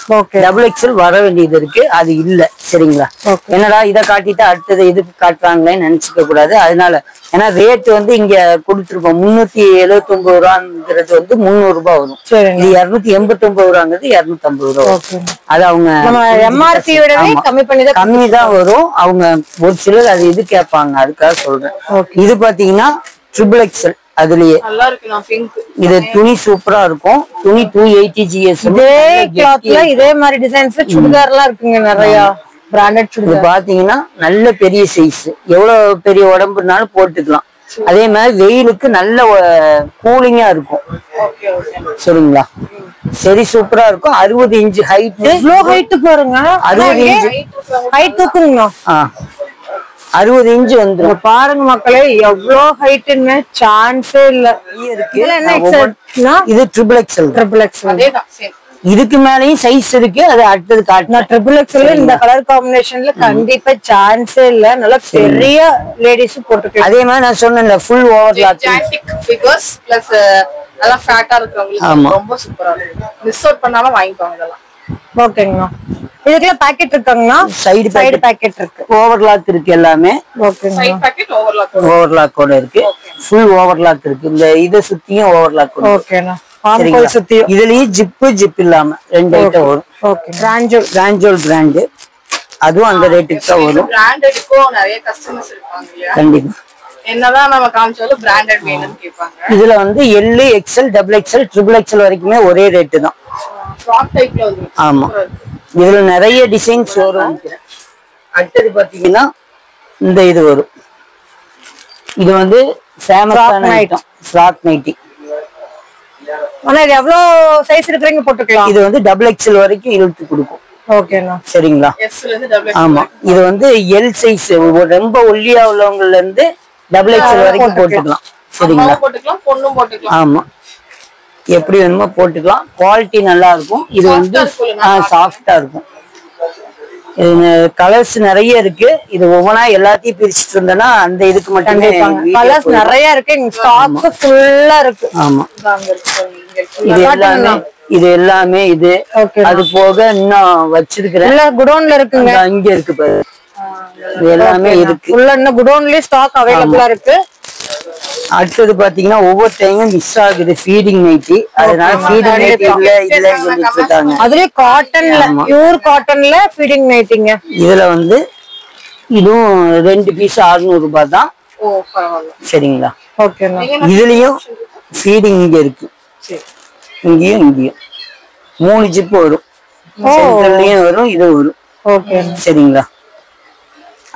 XXL வர வேண்டியது இருக்கு. அது இல்ல. சரிங்களா. என்னடா இதை காட்டிட்டு அடுத்தது இதுக்கு காட்டுறாங்களேன்னு நினைச்சுக்க கூடாது. அதனால ஏன்னா ரேட் வந்து இங்க கொடுத்துருக்கோம். 379 ரூபாங்கிறது வந்து 300 ரூபாய் வரும். இது 289 ரூபாங்கிறது 250 ரூபாய். அது அவங்க கம்மி தான் வரும். அவங்க ஒரு சிலர் அது இது கேட்பாங்க. அதுக்காக சொல்றேன். இது பாத்தீங்கன்னா XXL. அதுலயே இது துணி சூப்பரா இருக்கும். துணி 280 GS. இதே கிளாத்ல இதே மாதிரி டிசைன்ஸ் சுடிதார் எல்லாம் இருக்குங்க. நிறைய பிராண்டட் சுடிதார் பாத்தீங்கன்னா நல்ல பெரிய சைஸ். எவ்வளவு பெரிய உடம்புனாலும் போட்டுக்கலாம். அதே மாதிரி வெயிலுக்கு நல்ல கூலிங்கா இருக்கும். சரிங்களா. சரி சூப்பரா இருக்கும். 60 இன்ச் ஹைட். ஹைட் பாருங்க. 60 இன்ச் ஹைட் தூக்குங்க. 60 இன்ச் வந்துரும். பாருங்க மக்களே எவ்வளவு ஹைட்னு சான்ஸே இல்ல. இதுல என்ன எக்ஸல்னா இது ட்ரிபிள் எக்ஸல். ட்ரிபிள் எக்ஸல் அதேதான் சேம். இதுக்கு மேலயும் சைஸ் இருக்கு, அது அடுத்தது காட்டுனா. ட்ரிபிள் எக்ஸல் இந்த கலர் காம்பினேஷன்ல கண்டிப்பா சான்ஸே இல்ல. நல்லா பெரிய லேடிஸ் போட்டுக்கலாம். அதே மாதிரி நான் சொன்னேன்ல ஃபுல் ஓவர்லாக் ஜான்டிக் ஃபிகர்ஸ் பிளஸ் நல்லா ஃபேட்டா இருக்கவங்களுக்கு ரொம்ப சூப்பரா இருக்கு. மிஸ் அவுட் பண்ணாம வாங்கிக்கோங்க இதெல்லாம். ஓகேங்கண்ணா. இதுக்குள்ள பாக்கெட் இருக்காங்கண்ணா? சைடு பாக்கெட் இருக்கு. ஓவர்லாக் இருக்கு எல்லாமே. ஓகேங்க. சைடு பாக்கெட் ஓவர்லாக்கோட இருக்கு. ஃபுல் ஓவர்லாக் இருக்கு. இந்த இத சுத்தியும் ஓவர்லாக் இருக்கு. ஓகேண்ணா. ஆம்கோல் சுத்தியும். இதுலயும் ஜிப் இல்லாம ரெண்டு ஐட்டம் வரும். ஓகே. கிராஞ்சோல் பிராண்ட். அதுவும் அந்த ரேட்டுக்கு தான் வரும். பிராண்டடுக்கும் நிறைய கஸ்டமர்ஸ் இருப்பாங்க இல்லையா? கண்டிப்பா. என்னதான் நம்ம காமிச்சாலும் பிராண்டட் வேணும்னு கேட்பாங்க. இதுல வந்து L, XL, double XL, triple XL வரைக்குமே ஒரே ரேட்டு தான். ஃப்ராக் டைப்ல வந்து. ஆமா. இதுல நிறைய டிசைன்ஸ் வரும். அடுத்தது பாத்தீங்கன்னா இந்த இது வரும். இது வந்து ஃபேமஸான ஐட்டம் ஃப்ராக் நைட்டி. ஆனா இது எவ்வளவு சைஸ் இருக்குறீங்க போட்டுக்கலாம். இது வந்து டபுள் எக்ஸ்எல் வரைக்கும் இழுத்து கொடுக்கும். ஓகேண்ணா. சரிங்களா? எஸ்ல இருந்து டபுள். ஆமா. இது வந்து எல் சைஸ் ரொம்ப ஒல்லியா உள்ளவங்கல இருந்து டபுள் எக்ஸ்எல் வரைக்கும் போட்டுக்கலாம். சரிங்களா? போட்டுக்கலாம், பொண்ணும் போட்டுக்கலாம். ஆமா, எப்படி வேணுமோ போட்டுக்கலாம். குவாலிட்டி நல்லா இருக்கும். இது வந்து சாஃப்டா இருக்கும். கலர்ஸ் நிறைய இருக்கு. இது ஒவ்வொன்றா எல்லாத்தையும் பிரிச்சுட்டு இருந்தேன்னா அந்த இதுக்கு மட்டுமே கலர்ஸ் நிறைய இருக்கு. ஸ்டாக் ஃபுல்லா இருக்கு. ஆமா. இது எல்லாமே இது. அது போக இன்னும் வச்சிருக்கிறேன். குடோன்ல இருக்குங்க. அங்க இருக்கு பாரு. இது எல்லாமே இருக்கு. உள்ள இன்னும் குடோன்லயே ஸ்டாக் அவைலபிளா இருக்கு. அடுத்தது பாத்தீங்கன்னா ஒவ்வொரு டைமும் மிஸ் ஆகுது ஃபீடிங் நைட்டி. அதனால ஃபீடிங் நைட்டி இல்ல கொடுத்துட்டாங்க. அதுலயே காட்டன்ல, பியூர் காட்டன்ல ஃபீடிங் நைட்டிங்க. இதுல வந்து இதுவும் 2 பீஸ் 600 ரூபாய் தான். ஓ பரவாயில்லை. சரிங்களா? ஓகேண்ணா. இதுலயும் ஃபீடிங் இங்க இருக்கு. இங்கேயும் 3 ஜிப் வரும். சென்டர்லயும் வரும், இது வரும். ஓகே. சரிங்களா?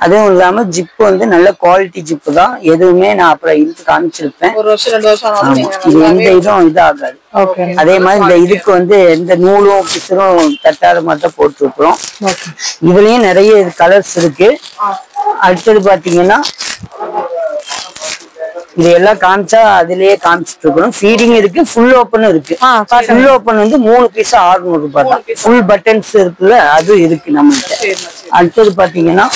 அதுவும் இல்லாம ஜிப் வந்து நல்ல குவாலிட்டி ஜிப் தான். எதுவுமே நான் அப்புறம் இழுத்து காமிச்சிருப்பேன். ஒரு வருஷம் 2 வருஷம் இது எந்த இதுவும் இதாகாது. அதே மாதிரி இந்த இதுக்கு வந்து எந்த நூலும் பிசரும் தட்டாத மாதிரி தான் போட்டுருக்குறோம். இதுலயும் நிறைய கலர்ஸ் இருக்கு. அடுத்தது பாத்தீங்கன்னா இது எல்லாம் காமிச்சா அதுலயே காமிச்சிட்டு இருக்கிறோம். ஃபீடிங் இருக்கு, ஃபுல் ஓப்பனும் இருக்கு. ஃபுல் ஓப்பன் வந்து 3 பீஸ் 600 ரூபாய் தான். ஃபுல் பட்டன்ஸ் இருக்குல்ல, அது இருக்கு நம்மகிட்ட. அடுத்தது பாத்தீங்கன்னா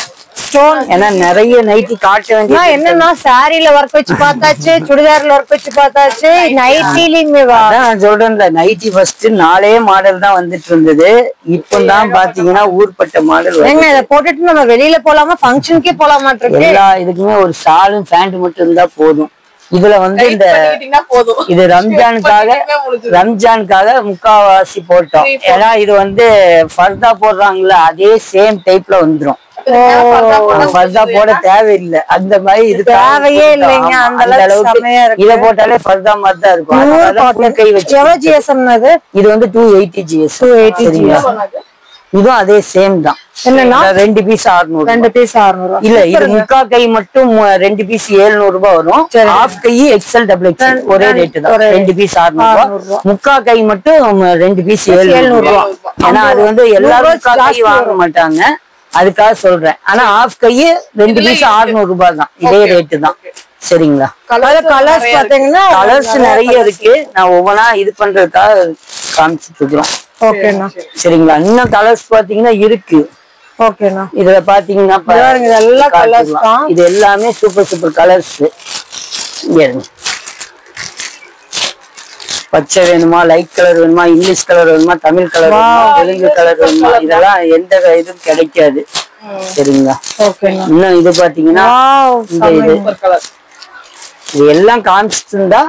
ஸ்டோன். ஏன்னா நிறைய நைட்டி காட்ட வேண்டிய என்னன்னா சாரில ஒர்க் வச்சு பார்த்தாச்சு, சுடிதார்ல ஒர்க் வச்சு பார்த்தாச்சு, நைட்டிலயுமே நான் சொல்றேன்ல, நைட்டி ஃபர்ஸ்ட் 4 மாடல் தான் வந்துட்டு இருந்தது. இப்பதான் பாத்தீங்கன்னா ஊர்பட்ட மாடல். இதை போட்டுட்டு நம்ம வெளியில போலாமா, ஃபங்க்ஷனுக்கே போலாமா? எல்லா இதுக்குமே ஒரு ஷாலும் பேண்ட் மட்டும் இருந்தா போதும். இதுல வந்து இந்த இது ரம்ஜானுக்காக முக்காவாசி போட்டோம். ஏன்னா இது வந்து ஃபர்தா போடுறாங்கல்ல, அதே சேம் டைப்ல வந்துரும். ஃபர்தா போட தேவையில்லை. அந்த மாதிரி இது தேவையே இல்லைங்க. அந்த அளவுக்கு இத போட்டாலே ஃபர்தா மாதிரி தான் இருக்கும். கை வச்சு இது வந்து 280 GS. இதுவும் அதே சேம் தான். என்னன்னா 2 பீஸ் 600. 2 பீஸ் 600. இல்ல, இது முக்கா கை மட்டும் 2 பீஸ் 700 ரூபாய் வரும். ஹாஃப் கை எக்ஸ்எல் டபுள் எக்ஸ்எல் ஒரே ரேட்டு தான். 2 பீஸ் 600 ரூபாய். முக்கா கை மட்டும் 2 பீஸ் 700 ரூபாய். ஏன்னா அது வந்து எல்லாரும் முக்கா கை வாங்க மாட்டாங்க, அதுக்காக சொல்றேன். ஆனா ஹாஃப் கை 2 பீஸ் 600 ரூபாய் தான். இதே ரேட்டு தான். சரிங்களா? கலர்ஸ் பாத்தீங்கன்னா கலர்ஸ் நிறைய இருக்கு. நான் ஒவ்வொன்றா இது பண்றதுக்காக காமிச்சிட்டு இருக்கிறோம். ஓகேண்ணா. சரிங்களா? இன்னும் கலர்ஸ் பாத்தீங்கன்னா இருக்கு. ஓகேண்ணா. இதுல பாத்தீங்கன்னா இதெல்லாம் கலர்ஸ் தான். இது எல்லாமே சூப்பர் கலர்ஸ். பச்சை வேணுமா, லைட் கலர் வேணுமா, இங்கிலீஷ் கலர் வேணுமா, தமிழ் கலர் வேணுமா, தெலுங்கு கலர் வேணுமா, இதெல்லாம் எந்த இதுவும் கிடைக்காது. சரிங்களா? இன்னும் இது பாத்தீங்கன்னா இது எல்லாம் காமிச்சிட்டு இருந்தா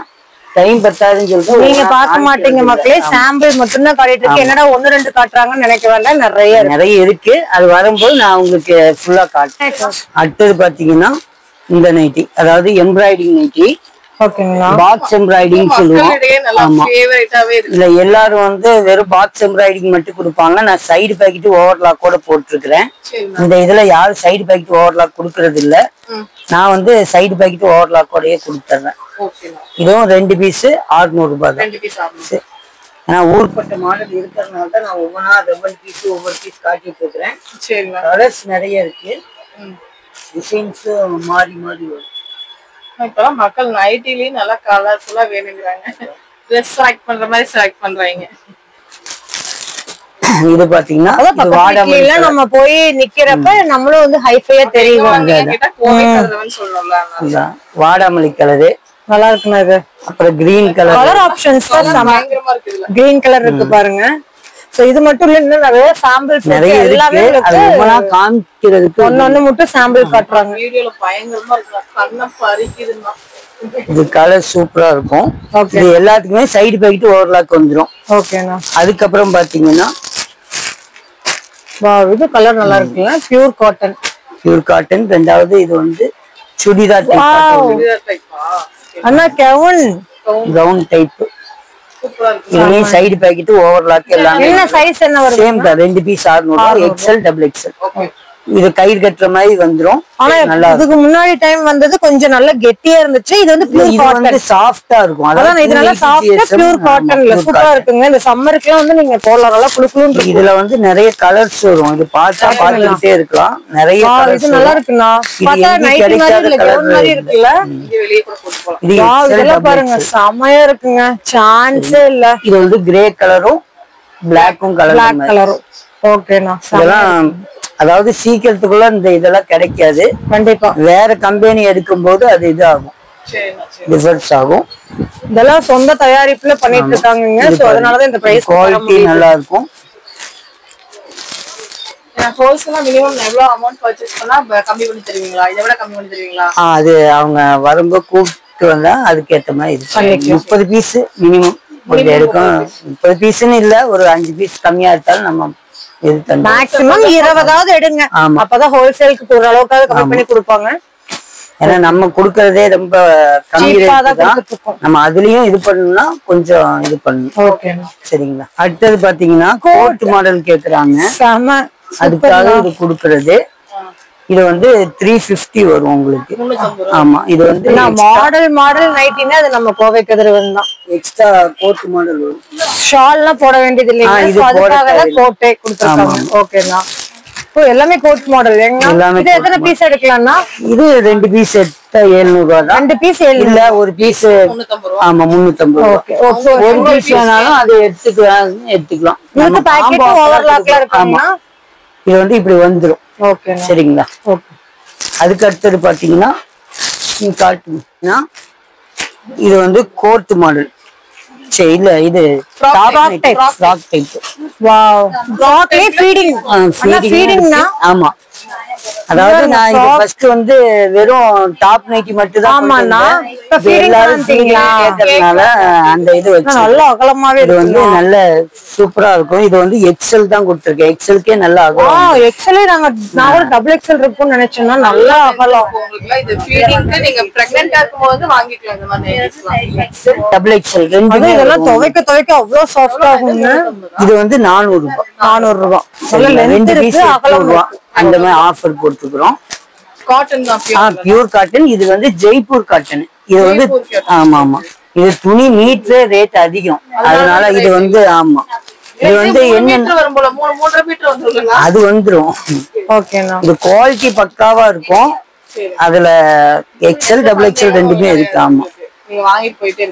டைம் பத்தாதுன்னு சொல்லிட்டு நீங்க பார்க்க மாட்டீங்க மக்களே. சாம்பிள் மட்டும்தான் காட்டிட்டு இருக்கு. என்னடா 1-2 காட்டுறாங்கன்னு நினைக்க வேண்டாம், நிறைய இருக்கு. அது வரும்போது நான் உங்களுக்கு ஃபுல்லா காட்டுறேன். அடுத்தது பாத்தீங்கன்னா இந்த நைட்டி, அதாவது எம்ப்ராய்டிங் நைட்டி. பாக்ஸ் எம்ப்ராய்டிங் சொல்லுவோம். ஆமா, இல்ல எல்லாரும் வந்து வெறும் பாக்ஸ் எம்ப்ராய்டிங் மட்டும் கொடுப்பாங்க. நான் சைடு பாக்கெட் ஓவர்லாக் கூட போட்டிருக்கிறேன். இந்த இதுல யாரும் சைடு பாக்கெட் ஓவர்லாக் கொடுக்கறது இல்ல. நான் வந்து சைடு பாக்கெட் ஓவர்லாக் கூடயே கொடுத்துறேன். இதுவும் 2 பீஸ் 600 ரூபாய் தான். ஏன்னா ஊர்பட்ட மாடல் இருக்கிறதுனால தான் நான் ஒவ்வொரு பீஸ் காட்டிட்டு இருக்கிறேன். கலர்ஸ் நிறைய இருக்கு. டிசைன்ஸ் மாறி மாறி வரும். இப்பெல்லாம் மக்கள் நைட்டிலயும் நல்லா கலர்ஃபுல்லா வேணுங்கிறாங்க. ட்ரெஸ் செலக்ட் பண்ற மாதிரி செலக்ட் பண்றாங்க. இது பாத்தீங்கன்னா நம்ம போய் நிக்கிறப்ப நம்மளும் வந்து ஹைஃபையா தெரியும். வாடாமல்லி கலரு நல்லா இருக்குண்ணா இது. அப்புறம் கிரீன் கலர். கலர் ஆப்ஷன்ஸ் தான் கிரீன் கலர் இருக்கு பாருங்க. சோ இது மட்டும் இல்ல, இன்னும் நிறைய சாம்பிள்ஸ் நிறைய எல்லாமே காமிக்கிறதுக்கு ஒன்னு மட்டும் சாம்பிள் காட்டுறாங்க. வீடியோல பயங்கரமா இருக்கு. கண்ண பறிக்குதுன்னா இது கலர் சூப்பரா இருக்கும். இது எல்லாத்துக்குமே சைடு பாக்கெட் ஓவர்லாக் வந்துரும். ஓகேண்ணா. அதுக்கப்புறம் பாத்தீங்கன்னா இது கலர் நல்லா இருக்குல்ல, பியூர் காட்டன். Pure cotton. ரெண்டாவது இது வந்து சுடிதார் அண்ணா கவுன் கவுன் டைப். இதுலயும் சைடு பாக்கெட் ஓவர்லாக் எல்லாமே. என்ன சைஸ் என்ன வரும்? சேம் தான். 2 பீஸ் 600, எக்ஸ்எல் டபுள் எக்ஸ்எல். இது கயிறு கட்டுற மாதிரி வந்துரும். ஆனா இதுக்கு முன்னாடி டைம் வந்தது கொஞ்சம் நல்ல கெட்டியா இருந்துச்சு. இது வந்து பியூர் காட்டன், சாஃப்ட்டா இருக்கும். அதான் இது நல்லா சாஃப்ட்டா பியூர் காட்டன்ல சூப்பரா இருக்குங்க. இந்த சம்மருக்குலாம் வந்து நீங்க போடலாம், நல்லா குளுகுளுன்னு. இதுல வந்து நிறைய கலர்ஸ் வரும். இது பார்த்தா பார்த்துட்டே இருக்கலாம். நிறைய கலர்ஸ். இது நல்லா இருக்குண்ணா. பார்த்தா நைட் மாதிரி இல்ல, கவுன் மாதிரி இருக்குல்ல. வெளிய கூட போட்டு போலாம். இதெல்லாம் பாருங்க செமையா இருக்குங்க, சான்ஸே இல்ல. இது வந்து கிரே கலரும் பிளாக்கும் கலரும். ஓகேண்ணா. இதெல்லாம் அதாவது சீக்கிரத்துக்குள்ள இந்த இதெல்லாம் கிடைக்காது. கண்டிப்பா வேற கம்பெனி எடுக்கும் போது அது இது ஆகும், டிஃபரன்ஸ் ஆகும். இதெல்லாம் சொந்த தயாரிப்புல பண்ணிட்டு இருக்காங்க. சோ அதனாலதான் இந்த பிரைஸ் குவாலிட்டி நல்லா இருக்கும். ஹோல்சேலா மினிமம் எவ்வளவு அமௌண்ட் பர்ச்சேஸ் பண்ணா கம்மி பண்ணி தருவீங்களா? இதை விட கம்மி பண்ணி தருவீங்களா? அது அவங்க வரும்போது கூப்பிட்டு வந்தா அதுக்கேற்ற மாதிரி இருக்கு. 30 பீஸ் மினிமம் எடுக்கும். 30 பீஸ்ன்னு இல்ல, ஒரு 5 பீஸ் கம்மியா இருந்தாலும் நம்ம மேக்ஸிமம் 20 எடுங்க. அப்பதான் ஹோல்சேலுக்கு போற அளவுக்கு கம்மி பண்ணி கொடுப்பாங்க. ஏன்னா நம்ம குடுக்கறதே ரொம்ப கம்மி ரேட் தான். நம்ம அதுலயும் இது பண்ணணும்னா கொஞ்சம் இது பண்ணணும். சரிங்களா. அடுத்தது பாத்தீங்கன்னா கோட் மாடல் கேக்குறாங்க, அதுக்காக இது குடுக்கறது. இது வந்து 350 வரும் உங்களுக்கு. ஆமா, இது வந்து மாடல் நைட்டினா அது நம்ம கோவை கதிரவன் தான். எக்ஸ்ட்ரா கோட் மாடல் வரும். ஷால் எல்லாம் போட வேண்டியது இல்லைங்க. அதுக்காக தான் கோட்டே கொடுத்துருக்காங்க. ஓகேண்ணா. இப்போ எல்லாமே கோட் மாடல். இது எத்தனை பீஸ் எடுக்கலாம்னா? இது 2 பீஸ் எடுத்தா 700 ரூபாய் தான். 2 பீஸ் இல்ல ஒரு பீஸ் 350. ஆமா 350 ரூபாய். ஒரு பீஸ் வேணாலும் அது எடுத்துக்கலாம். இதுக்கு பாக்கெட் ஓவர்லாக்ல இருக்குமா? இது வந்து இப்படி வந்துரும். ஓகே சரிங்களா. அதுக்கு அடுத்தது பாத்தீங்கன்னா இது வந்து கோட் மாடல். சரி, இல்ல இது ஃப்ராக் டைப். வாவ், ஃப்ராக்லே ஃபீடிங்னா? ஆமா, அதாவது நான் இது ஃபர்ஸ்ட் வந்து வெறும் டாப் நைட்டி மட்டும் தான். ஆமாண்ணா, இப்ப ஃபீடிங் கேட்டதுனால அந்த இது வச்சு நல்ல அகலமாவே இது வந்து நல்ல சூப்பரா இருக்கும். இது வந்து எக்ஸ்எல் தான் கொடுத்திருக்கேன். எக்ஸ்எல்கே நல்லா அகலம். எக்ஸ்எல்லே நான் ஒரு டபுள் எக்ஸ்எல் இருக்கும்னு நினைச்சேன்னா நல்லா அகலம். உங்களுக்கு இது ஃபீடிங்க்கு நீங்க பிரெக்னன்ட்டா இருக்கும்போது வாங்கிக்கலாம். இந்த மாதிரி எக்ஸ்எல் டபுள் எக்ஸ்எல் ரெண்டுமே. இதெல்லாம் துவைக்க அவ்வளவு சாஃப்டா இருக்குங்க. இது வந்து 400 ரூபாய். 400 ரூபாய். நல்ல லென்த் இருக்கு, அகலம் இருக்கு. அந்த மாதிரி ஆஃபர் போட்டுக்கிறோம். காட்டன் தான், பியூர் காட்டன். இது வந்து ஜெய்ப்பூர் காட்டன். இது வந்து ஆமா இது துணி மீட்டர் ரேட் அதிகம், அதனால இது வந்து ஆமா இது வந்து என்ன அது வந்துரும். இது குவாலிட்டி பக்காவா இருக்கும். அதுல எக்ஸ்எல் டபுள் எக்ஸ்எல் ரெண்டுமே இருக்கு. ஆமா,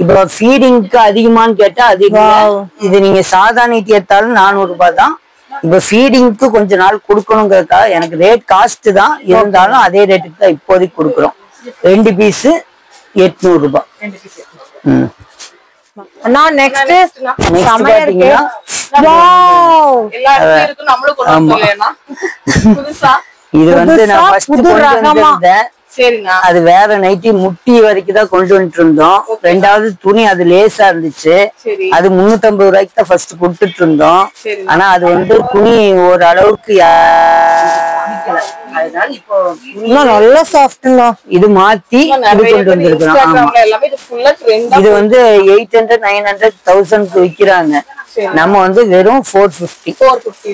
இப்போ ஃபீடிங்க்கு அதிகமான்னு கேட்டா அதிகம். இது நீங்க சாதா நீட்டி எடுத்தாலும் 400 ரூபாய் தான். இப்ப ஃபீடிங்க்கு கொஞ்ச நாள் கொடுக்கணுங்கிறதுக்கா எனக்கு ரேட் காஸ்ட் தான் இருந்தாலும் அதே ரேட்டுக்கு தான் இப்போதைக்கு கொடுக்குறோம். 2 பீஸ் 800 ரூபாய். நெக்ஸ்ட் பாத்தீங்கன்னா இது வந்து நான் ஃபர்ஸ்ட் கொண்டு அது வேற நைட்டி முட்டி வரைக்கும் தான் கொண்டு வந்துட்டு இருந்தோம். ரெண்டாவது துணி அது லேசா இருந்துச்சு. அது 350 ரூபாய்க்கு தான் ஃபர்ஸ்ட் கொடுத்துட்டு இருந்தோம். ஆனா அது வந்து துணி ஒரு அளவுக்கு அதனால இப்போ நல்ல சாஃப்ட்ங்க. இது மாத்தி இது கொண்டு வந்திருக்கிறோம். இது வந்து 800 900 1000க்கு விக்கிறாங்க. நம்ம வந்து வெறும் 450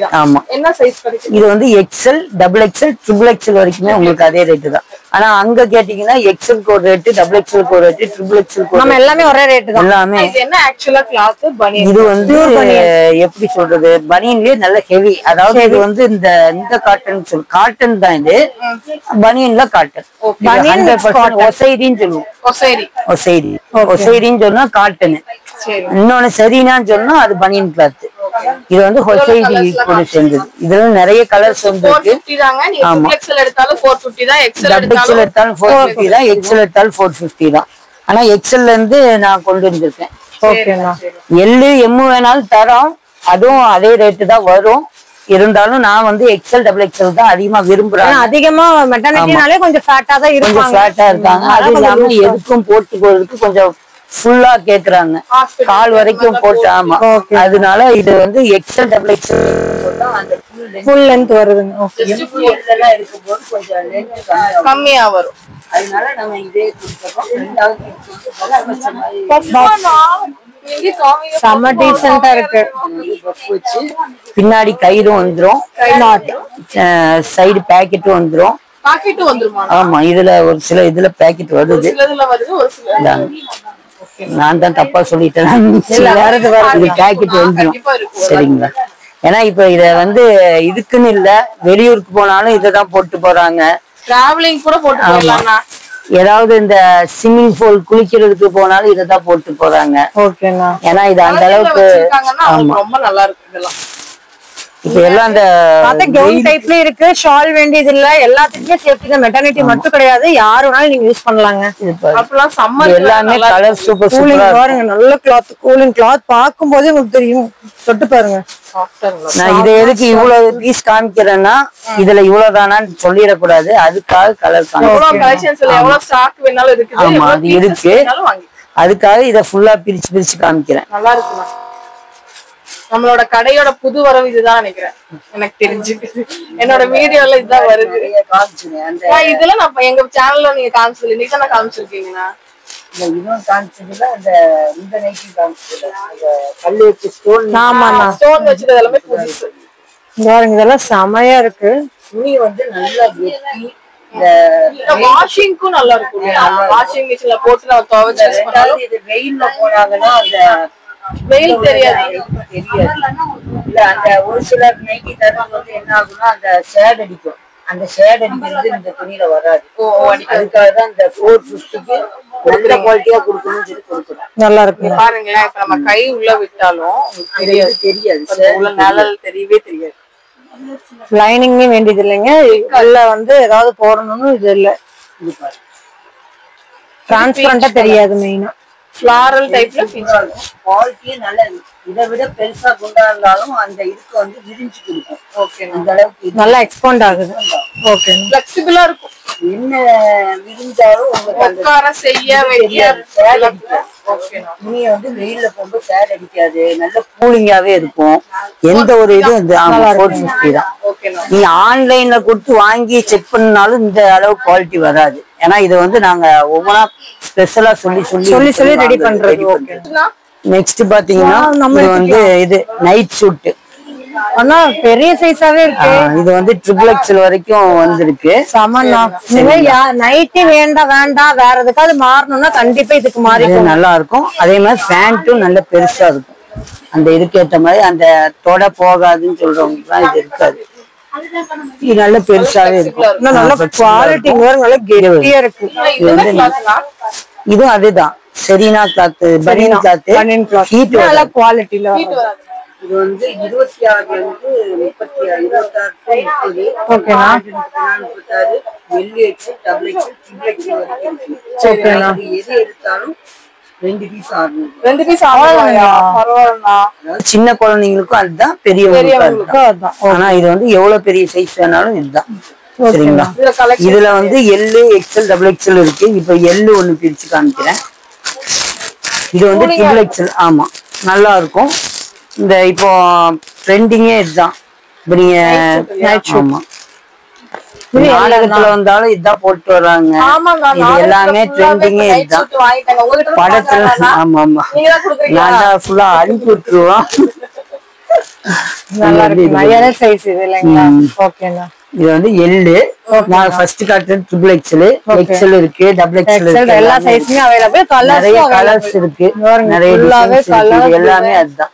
தான். ஆமா, என்ன சைஸ்? இது வந்து XL double XL triple XL வரைக்குமே உங்களுக்கு அதே ரேட்டு தான். ஆனா அங்க கேட்டீங்கன்னா எக்ஸ்எல் ஒரு ரேட்டு, டபுள் எக்ஸ்எல் ஒரு ரேட்டு, ட்ரிபிள் எக்ஸ்எல் நம்ம எல்லாமே ஒரே ரேட்டு தான். எல்லாமே. இது என்ன ஆக்சுவலா கிளாத் பனியன்? இது வந்து எப்படி சொல்றது, பனியன்லயே நல்ல ஹெவி. அதாவது இது வந்து இந்த காட்டன் சொல்லு, காட்டன் தான் இது. பனியன்ல காட்டன் 100% ஒசைரின்னு சொல்லுவோம். ஒசைரின்னு சொன்னா காட்டன். இன்னொன்னு சரினான்னு சொன்னா அது பனியன் கிளாத். இது வந்து ஹொசைரி கூட சேர்ந்தது. இதுல நிறைய கலர்ஸ் வந்து இருக்கு. ஆமா, எக்ஸ்எல் எடுத்தாலும் 450 தான், எக்ஸ்எல் எடுத்தாலும் 450 தான், எக்ஸ்எல் எடுத்தாலும் 450 தான். ஆனா எக்ஸ்எல்ல இருந்து நான் கொண்டு வந்திருக்கேன். ஓகேண்ணா. எல்லு எம்மு வேணாலும் தரோம், அதுவும் அதே ரேட்டு தான் வரும். இருந்தாலும் நான் வந்து எக்ஸ்எல் டபுள் எக்ஸ்எல் தான் அதிகமா விரும்புறேன். அதிகமா மெட்டர்னிட்டினாலே கொஞ்சம் ஃபேட்டா தான் இருப்பாங்க. கொஞ்சம் ஃபேட்டா இருக்காங்க. அது இல்லாம எதுக்கும் போட்டு போறதுக்கு கொஞ்சம் ஃபுல்லா கேக்குறாங்க, கால் வரைக்கும் போட்டு. ஆமா, அதனால இது வந்து XL double XL full length வருதுங்க. இருக்கும்போது கொஞ்சம் லென்த் கம்மியா வரும். அதனால நம்ம இதே கொடுத்துறோம். செம்ம டீசென்ட்டா இருக்கு. பின்னாடி கயிறும் வந்துரும், சைடு பேக்கெட்டும் வந்துரும். பாக்கெட் வந்துருமா? ஆமா, இதுல ஒரு சில இதுல பேக்கெட் வருது. நான் தான் தப்பா சொல்லிட்டேன். பேக்கெட் வந்துரும். சரிங்களா? ஏன்னா இப்ப இத வந்து இதுக்குன்னு இல்ல, வெளியூருக்கு போனாலும் இததான் போட்டு போறாங்க. டிராவலிங் கூட போட்டு போறலாம். ஏதாவது இந்த ஸ்விம்மிங் பூல் குளிக்கிறதுக்கு போனாலும் இததான் போட்டு போறாங்க. ஓகேண்ணா. ஏன்னா இது அந்த அளவுக்கு ரொம்ப நல்லா இருக்கு. இதெல்லாம் இப்ப எல்லாம் அந்த கவுன் டைப்ல இருக்கு. ஷால் வேண்டியது இல்ல, எல்லாத்துக்குமே சேஃப்டி தான். மெட்டர்னிட்டி மட்டும் கிடையாது, யாரு வேணாலும் நீங்க யூஸ் பண்ணலாங்க. அப்பலாம் சம்மர் எல்லாமே கலர் சூப்பர் சூப்பரா பாருங்க. நல்ல கிளாத், கூலிங் கிளாத். பாக்கும் போதே உங்களுக்கு தெரியும், தொட்டு பாருங்க. நான் இதை எதுக்கு இவ்வளவு பீஸ் காமிக்கிறேன்னா, இதுல இவ்வளவுதானான்னு சொல்லிடக்கூடாது. அதுக்காக கலர் ஆமா அது இருக்கு. அதுக்காக இதை ஃபுல்லா பிரிச்சு பிரிச்சு காமிக்கிறேன். நல்லா இருக்குண்ணா. நம்மளோட கடையோட புது வரவு இதுதான் நினைக்கிறேன், எனக்கு தெரிஞ்சு. என்னோட வீடியோல இதுதான் வருது. இதுல நான் எங்க சேனல்ல நீங்க காமிச்சது, இன்னைக்கு தான் காமிச்சிருக்கீங்கண்ணா. ஸ்டோன் வச்சது எல்லாமே புதுசு. இதெல்லாம் செமையா இருக்கு. துணி வந்து நல்லா வாஷிங்க்கும் நல்லா இருக்கும். வாஷிங் மிஷின்ல போட்டு நம்ம துவைச்சு இது வெயில்ல போனாங்கன்னா அந்த வெயில் தெரியாது. இல்ல அந்த ஒரு சிலர் நைட்டி தருவாங்க வந்து என்ன ஆகும்னா அந்த ஷேட் அடிக்கும். அந்த ஷேட் அடிக்கிறது இந்த துணியில வராது. அதுக்காக தான் இந்த 450க்கு நல்ல குவாலிட்டியா கொடுக்கணும்னு சொல்லி கொடுக்குறோம். நல்லா இருக்கு பாருங்களேன். இப்ப நம்ம கை உள்ள விட்டாலும் தெரியாது, உள்ள நிழல் தெரியவே தெரியாது. லைனிங்மே வேண்டியது இல்லைங்க. உள்ள வந்து ஏதாவது போடணும்னு இது இல்ல, டிரான்ஸ்பரண்டா தெரியாது. மெயினா ஃபிளாரல் டைப்ல குவாலிட்டியே நல்ல, இதை விட பெருசா குண்டா இருந்தாலும் அந்த இதுக்கு வந்து விரிஞ்சு கொடுக்கும். ஓகே, அந்த அளவுக்கு நல்லா எக்ஸ்பாண்ட் ஆகுது. ஓகே, ஃபிளெக்சிபிளா இருக்கும். என்ன விரிஞ்சாலும் உட்கார செய்ய வெட்டியா துணியை வந்து வெயில்ல போகும்போது சேட் அடிக்காது, நல்ல கூலிங்காவே இருக்கும். எந்த ஒரு இதுவும் 450 தான். நீங்க ஆன்லைன்ல கொடுத்து வாங்கி செக் பண்ணாலும் இந்த அளவு குவாலிட்டி வராது. ஏன்னா இது வந்து நாங்க ஒவ்வொன்றா ஸ்பெஷலா சொல்லி ரெடி பண்றது. நெக்ஸ்ட் பாத்தீங்கன்னா இது வந்து இது நைட் சூட். ஆனா பெரிய சைஸாவே இருக்கு. இது வந்து ட்ரிபிள் எக்ஸ்எல் வரைக்கும் வந்திருக்கு. சமன்னா நைட்டி வேண்டாம் வேற எதுக்காவது மாறணும்னா கண்டிப்பா இதுக்கு மாறி நல்லா இருக்கும். அதே மாதிரி பேண்ட்டும் நல்ல பெருசா இருக்கும். அந்த இதுக்கேற்ற மாதிரி அந்த தொட போகாதுன்னு சொல்றவங்க இது இருக்காது. இது நல்ல பெருசாவே இருக்கும். நல்ல குவாலிட்டி நல்ல கெட்டியா இருக்கு. இதுவும் அதுதான் செரீனா கிளாத், பனியன் கிளாத், ஹீட் நல்ல குவாலிட்டில. இது வந்து 26 வந்து 36, 26 ஓகேனா, 46 LH, double X, triple X வரைக்கும் இருக்கு. ஓகேனா, எது எடுத்தாலும் 2 பீஸ் ஆகும். 2 பீஸ் ஆகும்யா, பரவாயில்லைனா. சின்ன குழந்தைகளுக்கும் அதுதான், பெரியவங்களுக்கும் அதுதான். ஆனா இது வந்து எவ்வளவு பெரிய சைஸ் வேணாலும் இதுதான். சரிங்களா? இதுல வந்து எல், எக்ஸ்எல், டபுள் எக்ஸ்எல் இருக்கு. இப்ப எல் ஒண்ணு பிரிச்சு காமிக்கிறேன். இது வந்து ட்ரிபிள் எக்ஸ்எல். ஆமா, நல்லா இருக்கும். இந்த இப்போ ட்ரெண்டிங்கே இதுதான். இப்ப நீங்க நாடகத்துல வந்தாலும் இதுதான் போட்டு வர்றாங்க. இது எல்லாமே ட்ரெண்டிங்கே இதுதான். படத்துல ஆமா ஆமா நாங்க ஃபுல்லா அனுப்பி விட்டுருவோம். நல்லா இருக்கு. சைஸ் இது இல்லைங்களா? ஓகேண்ணா. இது வந்து எல்லு. நான் ஃபர்ஸ்ட் காட்டுறது ட்ரிபிள் எக்ஸ்எல், எக்ஸ்எல் இருக்கு, டபுள் எக்ஸ்எல் இருக்கு. எல்லா சைஸ்மே அவைலபிள். நிறைய கலர்ஸ் இருக்கு, நிறைய டிசைன்ஸ் இருக்கு. எல்லாமே அதுதான்.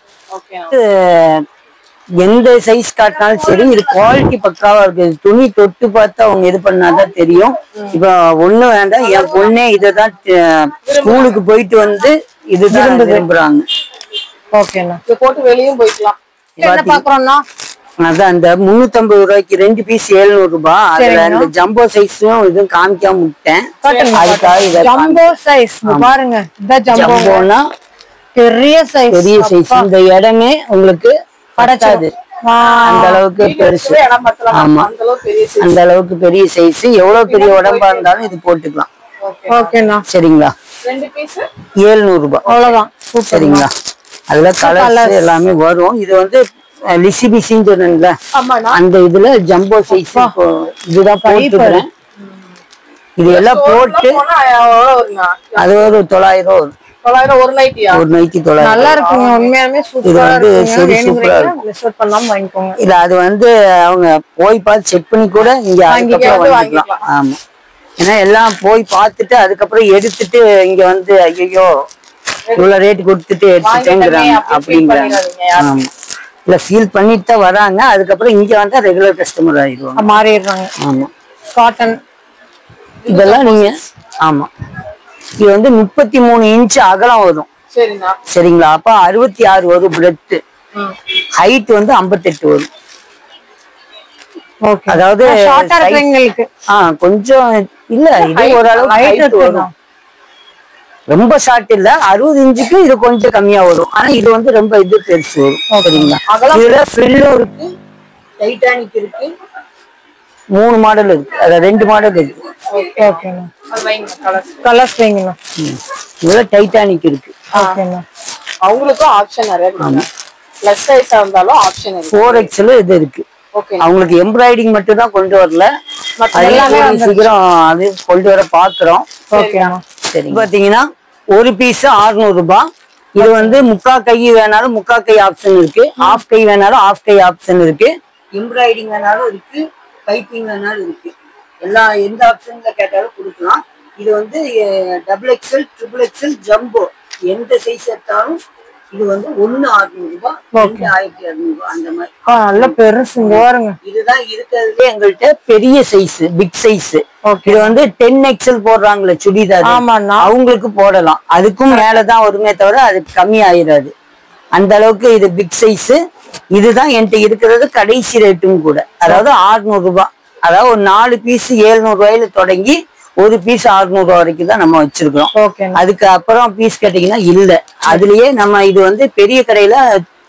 எந்த சைஸ் காட்டினாலும் சரி, இது குவாலிட்டி பக்காவா இருக்கு. துணி தொட்டு பார்த்து அவங்க இது பண்ணாதான் தெரியும். இப்ப ஒண்ணு வேண்டாம், என் பொண்ணே இததான் ஸ்கூலுக்கு போயிட்டு வந்து இதுதான் விரும்புறாங்க. ஓகேண்ணா. இத போட்டு வெளியும் போய்க்கலாம். என்ன பாக்குறோம்னா அதான் அந்த 350 ரூபாய்க்கு 2 பீஸ் 700 ரூபாய். அதுல அந்த ஜம்போ சைஸும் இதுவும் காமிக்காம விட்டேன். அதுக்காக ஜம்போ சைஸ் பாருங்க. இதான் ஜம்போனா பெரிய சைஸ். பெரிய சைஸ். இந்த இடமே உங்களுக்கு படாது, அந்த அளவுக்கு பெருசு. ஆமா, அந்த அளவுக்கு பெரிய சைஸ். எவ்வளவு பெரிய உடம்பா இருந்தாலும் இது போட்டுக்கலாம். ஓகேண்ணா. சரிங்களா? 2 பீஸ் 700 ரூபாய். அவ்வளவுதான். சரிங்களா? அதுல கலர்ஸ் எல்லாமே வரும். இது வந்து லிசிபிசின்னு சொன்னேன்ல, அந்த இதுல ஜம்போ சைஸ் இதுதான் போட்டுக்கிறேன். இது எல்லாம் போட்டு அது ஒரு 900 வரும். 900 ஒரு நைட்டியா? ஒரு நைட்டி 900. நல்லா இருக்குங்க, உண்மையாலுமே சூப்பரா இருக்கு. சூப்பரா இருக்கும். மிஸ் அவுட் பண்ணாம வாங்கிக்கோங்க. இல்ல அது வந்து அவங்க போய் பார்த்து செக் பண்ணி கூட இங்க அதுக்கப்புறம் வாங்கிக்கலாம். ஆமா, ஏன்னா எல்லாம் போய் பார்த்துட்டு அதுக்கப்புறம் எடுத்துட்டு இங்க வந்து ஐயோ இவ்வளவு ரேட் கொடுத்துட்டு எடுத்துட்டேங்கிறாங்க அப்படிங்கிறாங்க. ஆமா, இல்ல ஃபீல் பண்ணிட்டு தான் வராங்க. அதுக்கப்புறம் இங்க வந்தா ரெகுலர் கஸ்டமர் ஆயிடுவாங்க, மாறிடுறாங்க. ஆமா. காட்டன் இதெல்லாம் நீங்க ஆமா, இது வந்து 33 இன்ச் அகலம் வரும். சரிண்ணா. சரிங்களா? அப்ப 66 வரும் பிரெத். ஹைட் வந்து 58 வரும். ஓகே. அதாவது ஷார்ட்டா இருக்கவங்களுக்கு கொஞ்சம் இல்ல, இது ஓரளவு ஹைட் வரும். ரொம்ப ஷார்ட் இல்ல, 60 இன்ச்சுக்கு இது கொஞ்சம் கம்மியா வரும். ஆனா இது வந்து ரொம்ப இது பெருசு வரும். சரிங்களா? இதுல ஃப்ரில்லும் இருக்கு, டைட்டானிக் இருக்கு, 3 மாடல் இருக்கு. அத 2 மாடல் இருக்கு. ஓகேண்ணா. கலர்ஸ் வைங்கண்ணா. இதுல டைட்டானிக் இருக்கு. ஓகேண்ணா. அவங்களுக்கும் ஆப்ஷன் நிறைய இருக்கு. பிளஸ் சைஸா இருந்தாலும் ஆப்ஷன் இருக்கு. 4XL இது இருக்கு. அவங்களுக்கு எம்ப்ராய்டிங் மட்டும் தான் கொண்டு வரல, எல்லாமே சீக்கிரம் அது கொண்டு வர பாக்குறோம். சரி, பாத்தீங்கன்னா ஒரு பீஸ் 600 ரூபாய். இது வந்து முக்கா கை வேணாலும் முக்கா கை ஆப்ஷன் இருக்கு, ஆஃப் கை வேணாலும் ஆஃப் கை ஆப்ஷன் இருக்கு, எம்ப்ராய்டிங் வேணாலும் இருக்கு, பைப்பிங் வேணாலும் இருக்கு. எந்த ஆப்ஷன்ல கேட்டாலும் கொடுக்கலாம். இது வந்து double XL, triple XL, jumbo எந்த சைஸ் எடுத்தாலும் இது வந்து 1 600 ரூபாய், 2 1200 ரூபாய் அந்த மாதிரி. நல்ல பெருசுங்க பாருங்க. இதுதான் இருக்கிறதுல எங்கள்கிட்ட பெரிய சைஸ், பிக் சைஸ். இது வந்து 10XL போடுறாங்களே சுடிதார், அவங்களுக்கு போடலாம். அதுக்கும் மேலதான் வருமே தவிர அது கம்மி ஆயிராது. அந்த அளவுக்கு இது பிக் சைஸ். இதுதான் என்கிட்ட இருக்கிறது கடைசி ரேட்டும் கூட. அதாவது 600 ரூபாய். அதாவது ஒரு 4 பீஸ் 700 ரூபாயில தொடங்கி ஒரு பீஸ் 600 ரூபாய் வரைக்கும் தான் நம்ம வச்சிருக்கிறோம். அதுக்கு அப்புறம் பீஸ் கேட்டீங்கன்னா இல்ல. அதுலயே நம்ம இது வந்து பெரிய கடையில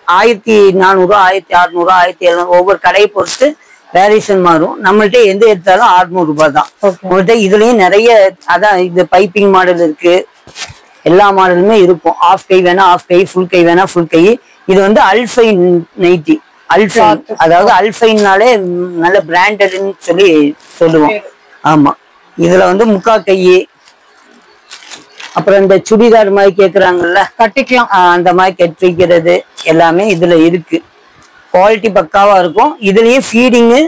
1400, 1600, 1700 ஒவ்வொரு கடையை பொறுத்து வேரியேஷன் மாறும். நம்மள்ட்ட எந்த எடுத்தாலும் 600 ரூபாய் தான். உங்கள்கிட்ட இதுலயும் நிறைய அதான் இது பைப்பிங் மாடல் இருக்கு, எல்லா மாடலுமே இருக்கும். ஆஃப் கை வேணா ஆஃப் கை, ஃபுல் கை வேணா ஃபுல் கை. இது வந்து அல்ஃபைன் நைட்டி. அல்ஃபைன் அதாவது அல்ஃபைன்னாலே நல்ல பிராண்டட்னு சொல்லி சொல்லுவோம். ஆமா, இதுல வந்து முக்கா கை, அப்புறம் இந்த சுடிதார் மாதிரி கேக்குறாங்கல்ல கட்டிக்கலாம், அந்த மாதிரி கட்டிக்கிறது எல்லாமே இதுல இருக்கு. குவாலிட்டி பக்காவா இருக்கும். இதுலயும் ஃபீடிங்கு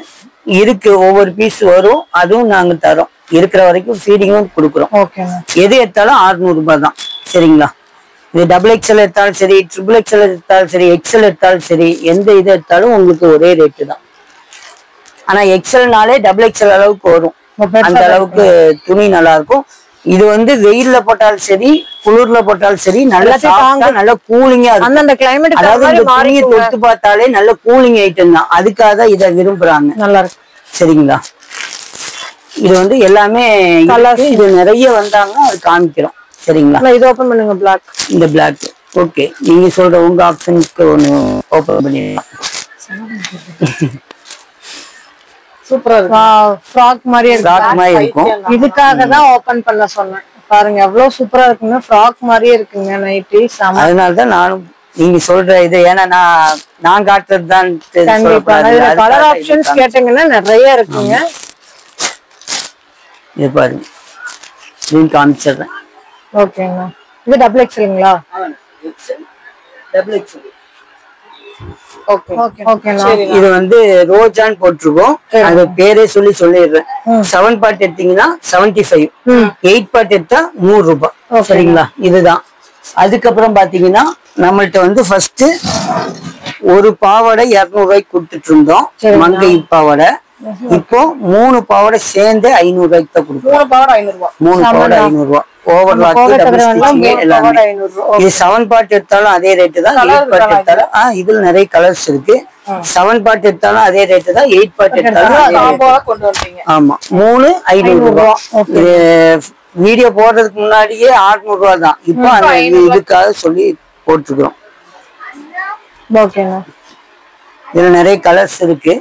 இருக்கு, ஒவ்வொரு பீஸ் வரும், அதுவும் நாங்க தரோம். இருக்கிற வரைக்கும் ஃபீடிங்கும் கொடுக்குறோம். எது எடுத்தாலும் 600 ரூபாய் தான். சரிங்களா? இது டபுள் எக்ஸ்எல் எடுத்தாலும் சரி, ட்ரிபிள் எக்ஸ்எல் எடுத்தாலும் சரி, எக்ஸ்எல் எடுத்தாலும் சரி, எந்த இது எடுத்தாலும் உங்களுக்கு ஒரே ரேட்டு தான். ஆனா எக்ஸ்எல்னாலே டபுள் எக்ஸ்எல் அளவுக்கு வரும். அந்த அளவுக்கு துணி நல்லா இருக்கும். இது வந்து வெயில்ல போட்டாலும் சரி, குளிர்ல போட்டாலும் சரி, நல்ல நல்ல கூலிங்கா இருக்கும். அதாவது இந்த துணியை தொட்டு பார்த்தாலே நல்ல கூலிங் ஐட்டம் தான். அதுக்காக தான் இதை விரும்புறாங்க. நல்லா இருக்கு. சரிங்களா? இது வந்து எல்லாமே இது நிறைய வந்தாங்க, அது காமிக்கிறோம். சரிங்களா? இது ஓபன் பண்ணுங்க. பிளாக், இந்த பிளாக். ஓகே, நீங்க சொல்ற உங்க ஆப்ஷனுக்கு ஒண்ணு ஓபன் பண்ணிடலாம். சூப்பரா இருக்கு. ஃப்ராக் மாதிரி இருக்கும். இதுக்காக தான் ஓபன் பண்ண சொன்னேன். பாருங்க எவ்வளவு சூப்பரா இருக்குங்க. ஃப்ராக் மாதிரியே இருக்குங்க நைட்டி. அதனாலதான் நானும் நீங்க சொல்ற இது, ஏன்னா நான் காட்டுறது தான். கலர் ஆப்ஷன்ஸ் கேட்டீங்கன்னா நிறைய இருக்குங்க. இது பாருங்க, காமிச்சிடுறேன். ஓகேங்க. இது டபுள் எக்ஸ்எல்ங்களா? Double XL. ஓகே ஓகேண்ணா. இது வந்து ரோஜான்னு போட்டிருக்கோம். அது பேரே சொல்லிடுறேன். 7 பார்ட் எடுத்தீங்கன்னா 75, 8 பார்ட் எடுத்தா 100 ரூபாய். சரிங்களா? இதுதான். அதுக்கப்புறம் பாத்தீங்கன்னா நம்மள்ட்ட வந்து ஃபர்ஸ்ட் ஒரு பாவாடை 200 ரூபாய்க்கு கொடுத்துட்டு இருந்தோம், மங்கை பாவாடை. இப்போ 3 பாவாடை சேர்ந்து 500 ரூபாய்க்கு தான் கொடுக்கும். 3 பாவாடை 500 ரூபாய். 3 பாவாடை 500 ரூபாய். ஓவர்லாக், டபுள் ஸ்டிச்சிங் எல்லாமே. இது 7 பார்ட் எடுத்தாலும் அதே ரேட்டு தான். 8 பார்ட் எடுத்தாலும் இதுல நிறைய கலர்ஸ் இருக்கு. 7 பார்ட் எடுத்தாலும் அதே ரேட்டு தான். 8 பார்ட் எடுத்தாலும் கொண்டு வந்தீங்க. ஆமா, 3 500 ரூபாய். வீடியோ போடுறதுக்கு முன்னாடியே 600 ரூபாய் தான். இப்போ அந்த இதுக்காக சொல்லி போட்டுருக்கோம். இதுல நிறைய கலர்ஸ் இருக்கு.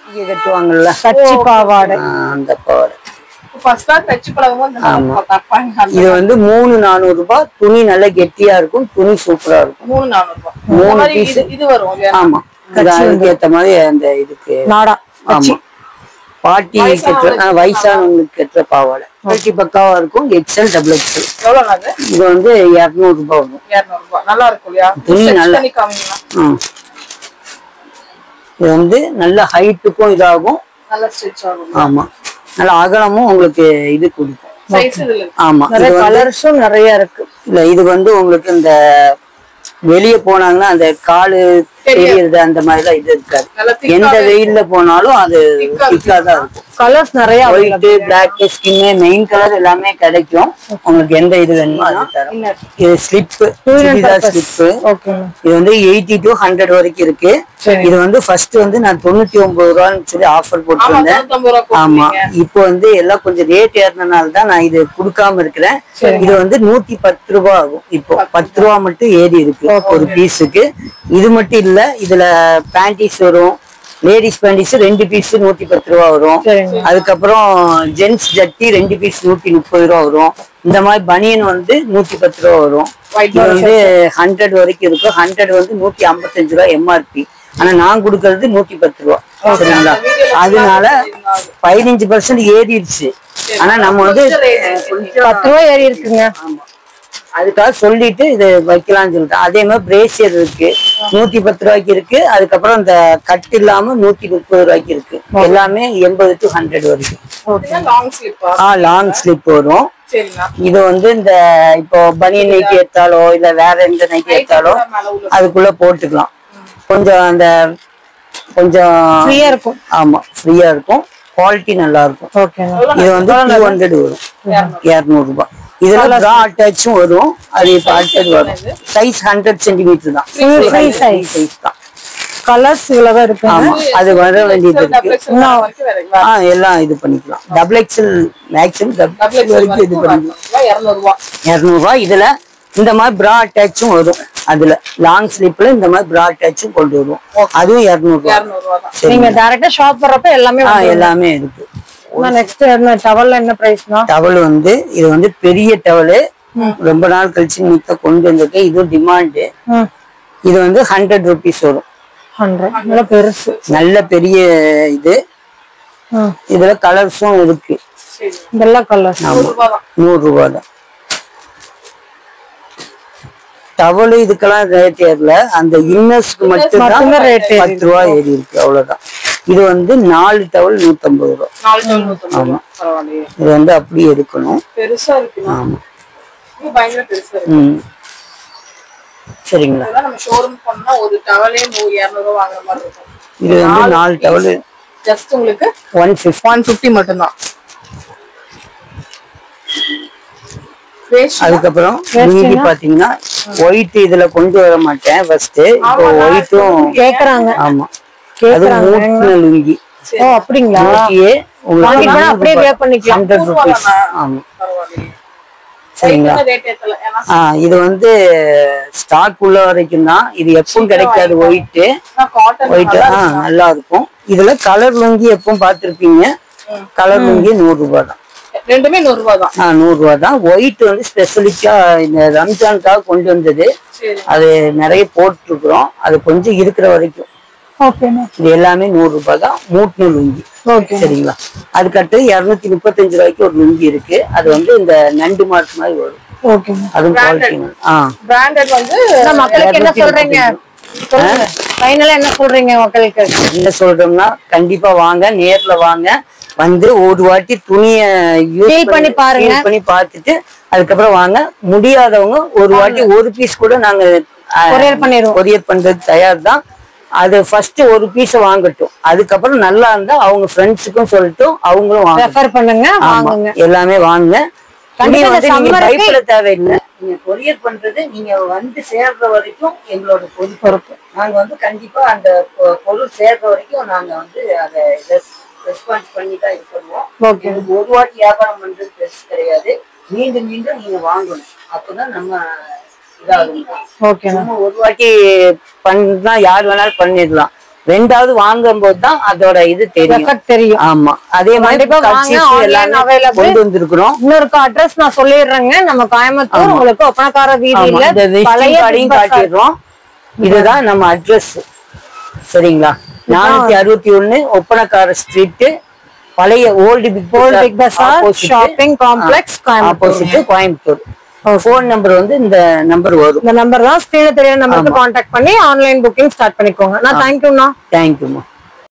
இங்க கட்டுவாங்கல்ல கச்சி பாவாடை, அந்த பாவாடை. ஆமா, இது வந்து 3 400 ரூபாய். துணி நல்லா கெட்டியா இருக்கும், துணி சூப்பரா இருக்கும். 3 400 ரூபாய். பீஸ் இது வரும். ஆமா, அதுக்கு ஏத்த மாதிரி அந்த இதுக்கு நாடா. ஆமா, பாட்டி கட்டுற வயசானவங்களுக்கு கட்டுற பாவாடை. பாட்டி பக்காவா இருக்கும். XL double XL. எவ்வளவு? இது வந்து 200 ரூபாய் வரும். 200 ரூபாய். நல்லா இருக்கும் இல்லையா? துணி நல்லா. இது வந்து நல்ல ஹைட்டுக்கும் இதாகும், நல்லா ஸ்ட்ரெச் ஆகும். ஆமா, நல்ல அகலமும் உங்களுக்கு இது கொடுக்கும். சைஸ் இதுல இருக்கு. ஆமா, நிறைய கலர்ஸும் நிறைய இருக்கு. இல்ல இது வந்து உங்களுக்கு இந்த வெளியே போனாங்கன்னா அந்த காலு தெரியறது அந்த மாதிரி எல்லாம் இது இருக்காது. எந்த வெயில்ல போனாலும் அது திக்கா தான் இருக்கும். கலர்ஸ் நிறைய, white, black, skin, main colour எல்லாமே கிடைக்கும். உங்களுக்கு எந்த இது வேணுமோ அது தரும். இது ஸ்லிப், சுடிதார் ஸ்லிப். இது வந்து 80 to 100 வரைக்கும் இருக்கு. இது வந்து ஃபர்ஸ்ட் வந்து நான் 99 ரூபான்னு சொல்லி ஆஃபர் போட்டிருந்தேன். ஆமா, இப்போ வந்து எல்லாம் கொஞ்சம் ரேட் ஏறினால தான் நான் இது கொடுக்காம இருக்கிறேன். இது வந்து 110 ரூபாய் ஆகும். இப்போ 10 ரூபாய் மட்டும் ஏறி இருக்கு ஒரு பீஸுக்கு. இது மட்டும் இல்ல, இதுல பேண்டிஸ் வரும், லேடிஸ் பேண்டிஸ் 2 பீஸ் 110 ரூபாய் வரும். அதுக்கப்புறம் ஜென்ஸ் ஜட்டி 2 பீஸ் 130 ரூபாய் வரும். இந்த மாதிரி பனியன் வந்து 110 ரூபாய் வரும். இது வந்து 100 வரைக்கும் இருக்கும். 100 வந்து 155 ரூபாய் MRP. ஆனா நான் கொடுக்கறது 110 ரூபாய். சரிங்களா? அதனால 15% ஏறிடுச்சு. ஆனா நம்ம வந்து 10 ரூபாய் ஏறி இருக்குங்க. அதுக்காக சொல்லிட்டு இது வைக்கலாம்னு சொல்லிட்டு. அதே மாதிரி பிரேசியர் இருக்கு, 110 ரூபாய்க்கு இருக்கு. அதுக்கப்புறம் இந்த கட் இல்லாம 130 ரூபாய்க்கு இருக்கு. எல்லாமே 80 to 100 வரைக்கும். லாங் ஸ்லிப் வரும். இது வந்து இந்த இப்போ பனியன் நைட்டி எடுத்தாலோ இல்ல வேற எந்த நைட்டி எடுத்தாலோ அதுக்குள்ள போட்டுக்கலாம். கொஞ்சம் அந்த கொஞ்சம் ஃப்ரீயா இருக்கும். ஆமா, ஃப்ரீயா இருக்கும். குவாலிட்டி நல்லா இருக்கும். இது வந்து 200 வரும், 200 ரூபாய். இதுல ப்ரா அட்டாச்சும் வரும். அது இப்ப அட்டாச் வரும். சைஸ் 100 சென்டிமீட்டர் தான். சைஸ் தான். கலர்ஸ் இவ்வளவு இருக்கு. ஆமா, அது வர வேண்டியது இருக்கு. எல்லாம் இது பண்ணிக்கலாம். டபுள் எக்ஸ்எல் மேக்ஸிமம் வரைக்கும் இது பண்ணிக்கலாம். 200 ரூபாய். இதுல இந்த மாதிரி ப்ரா அட்டாச்சும் வரும். அதுல லாங் ஸ்லீப்ல இந்த மாதிரி ப்ரா அட்டாச்சும் கொண்டு வருவோம். அதுவும் 200 ரூபாய். நீங்க டைரக்டா ஷாப் வர்றப்ப எல்லாமே இருக்கு. நெக்ஸ்ட் டவல்ல என்ன பிரைஸ்னா? டவல் வந்து இது வந்து பெரிய டவலு, ரொம்ப நாள் கழிச்சு நீக்க கொண்டு வந்திருக்கு. இது டிமாண்ட். இது வந்து 100 rupees வரும். 100 நல்ல பெருசு, நல்ல பெரிய இது. இதுல கலர்ஸும் இருக்கு. இதெல்லாம் கலர்ஸ் 100 ரூபாய் தான். டவலு இதுக்கெல்லாம் ரேட் ஏறல. அந்த இன்னர்ஸ்க்கு மட்டும் தான் ரேட் 10 ரூபாய் ஏறி இருக்கு, அவ்வளவுதான். இது வந்து 4 டவல் 150 ரூபாய். ஆமா, இது வந்து அப்படியே எடுக்கணும். ஆமா, சரிங்களா? இது வந்து 4 டவல் ஜஸ்ட் உங்களுக்கு 150 மட்டும்தான். அதுக்கப்புறம் மீதி பாத்தீங்கன்னா ஒயிட் இதுல கொண்டு வர மாட்டேன் ஃபர்ஸ்ட். இப்போ ஒயிட்டும் கேக்குறாங்க. ஆமா, அது மூட்ன லுங்கி. ஓ அப்படிங்களா? உங்களுக்கு அப்படியே வேர் பண்ணிக்கலாம். 100 rupees. ஆமா, சரிங்களா? இது வந்து ஸ்டாக் உள்ள வரைக்கும் தான். இது எப்பவும் கிடைக்காது. ஒயிட் நல்லா இருக்கும். இதுல கலர் லுங்கி எப்பவும் பாத்திருப்பீங்க. கலர் லுங்கி 100 ரூபாய் தான். ரெண்டுமே 100 ரூபாய் தான். 100 ரூபாய் தான். ஒயிட் வந்து ஸ்பெஷலிக்கா இந்த ரம்ஜானுக்காக கொண்டு வந்தது. அது நிறைய போட்டுருக்குறோம். அது கொஞ்சம் இருக்கிற வரைக்கும். இது எல்லாமே 100 ரூபாய் தான். மூட்னு லுங்கி. சரிங்களா? அதுக்கடுத்து 235 ரூபாய்க்கு ஒரு லுங்கி இருக்கு. அது வந்து இந்த நண்டு மார்க் மாதிரி வரும். அதுவும் குவாலிட்டி. பிராண்டட் வந்து மக்களுக்கு என்ன சொல்றீங்க? ஃபைனலா என்ன சொல்றீங்க மக்களுக்கு? என்ன சொல்றோம்னா கண்டிப்பா வாங்க, நேர்ல வாங்க, வந்து ஒரு வாட்டி துணிய யூஸ் பண்ணி பாருங்க, பண்ணி பார்த்துட்டு அதுக்கப்புறம் வாங்க. முடியாதவங்க ஒரு வாட்டி ஒரு பீஸ் கூட நாங்க கொரியர் பண்றது தயார் தான். அது ஃபர்ஸ்ட் ஒரு பீஸ் வாங்கட்டும், அதுக்கப்புறம் நல்லா இருந்தா அவங்க ஃப்ரெண்ட்ஸுக்கும் சொல்லட்டும், அவங்களும் ரெஃபர் பண்ணுங்க, வாங்குங்க, எல்லாமே வாங்குங்க. பயப்பட தேவையில்லை. நீங்க கொரியர் பண்றது நீங்க வந்து சேர்ற வரைக்கும் எங்களோட பொறுப்பு. நாங்க வந்து கண்டிப்பா அந்த பொருள் சேர்ற வரைக்கும் நாங்க வந்து அதை ரெஸ்பான்ஸ் பண்ணி தான் இது பண்ணுவோம். ஒரு வாட்டி வியாபாரம் பண்றது பெருசு கிடையாது, மீண்டும் மீண்டும் நீங்க வாங்கணும், அப்பதான் நம்ம இதாகும். ஒரு வாட்டி பண்ணா யார் வேணாலும் பண்ணிடலாம், ரெண்டாவது வாங்கும் போதுதான் அதோட இது தெரியும். ஆமா, அதே மாதிரி கொண்டு வந்திருக்கிறோம். இன்னொரு அட்ரஸ் நான் சொல்லிடுறேங்க, நம்ம கோயம்புத்தூர், உங்களுக்கு ஒப்பனக்கார வீதியில காட்டிடுறோம். இதுதான் நம்ம அட்ரஸ், சரிங்களா? 461 ஒப்பனக்கார ஸ்ட்ரீட், பழைய old Big Bazaar shopping complex, Coimbatore. Phone number வந்து இந்த நம்பர் வரும். இந்த நம்பர் தான் ஸ்கிரீன்ல தெரியுற நம்பருக்கு கான்டாக்ட் பண்ணி ஆன்லைன் புக்கிங் ஸ்டார்ட் பண்ணிக்கோங்க. நான் தேங்க்யூண்ணா. தேங்க்யூமா.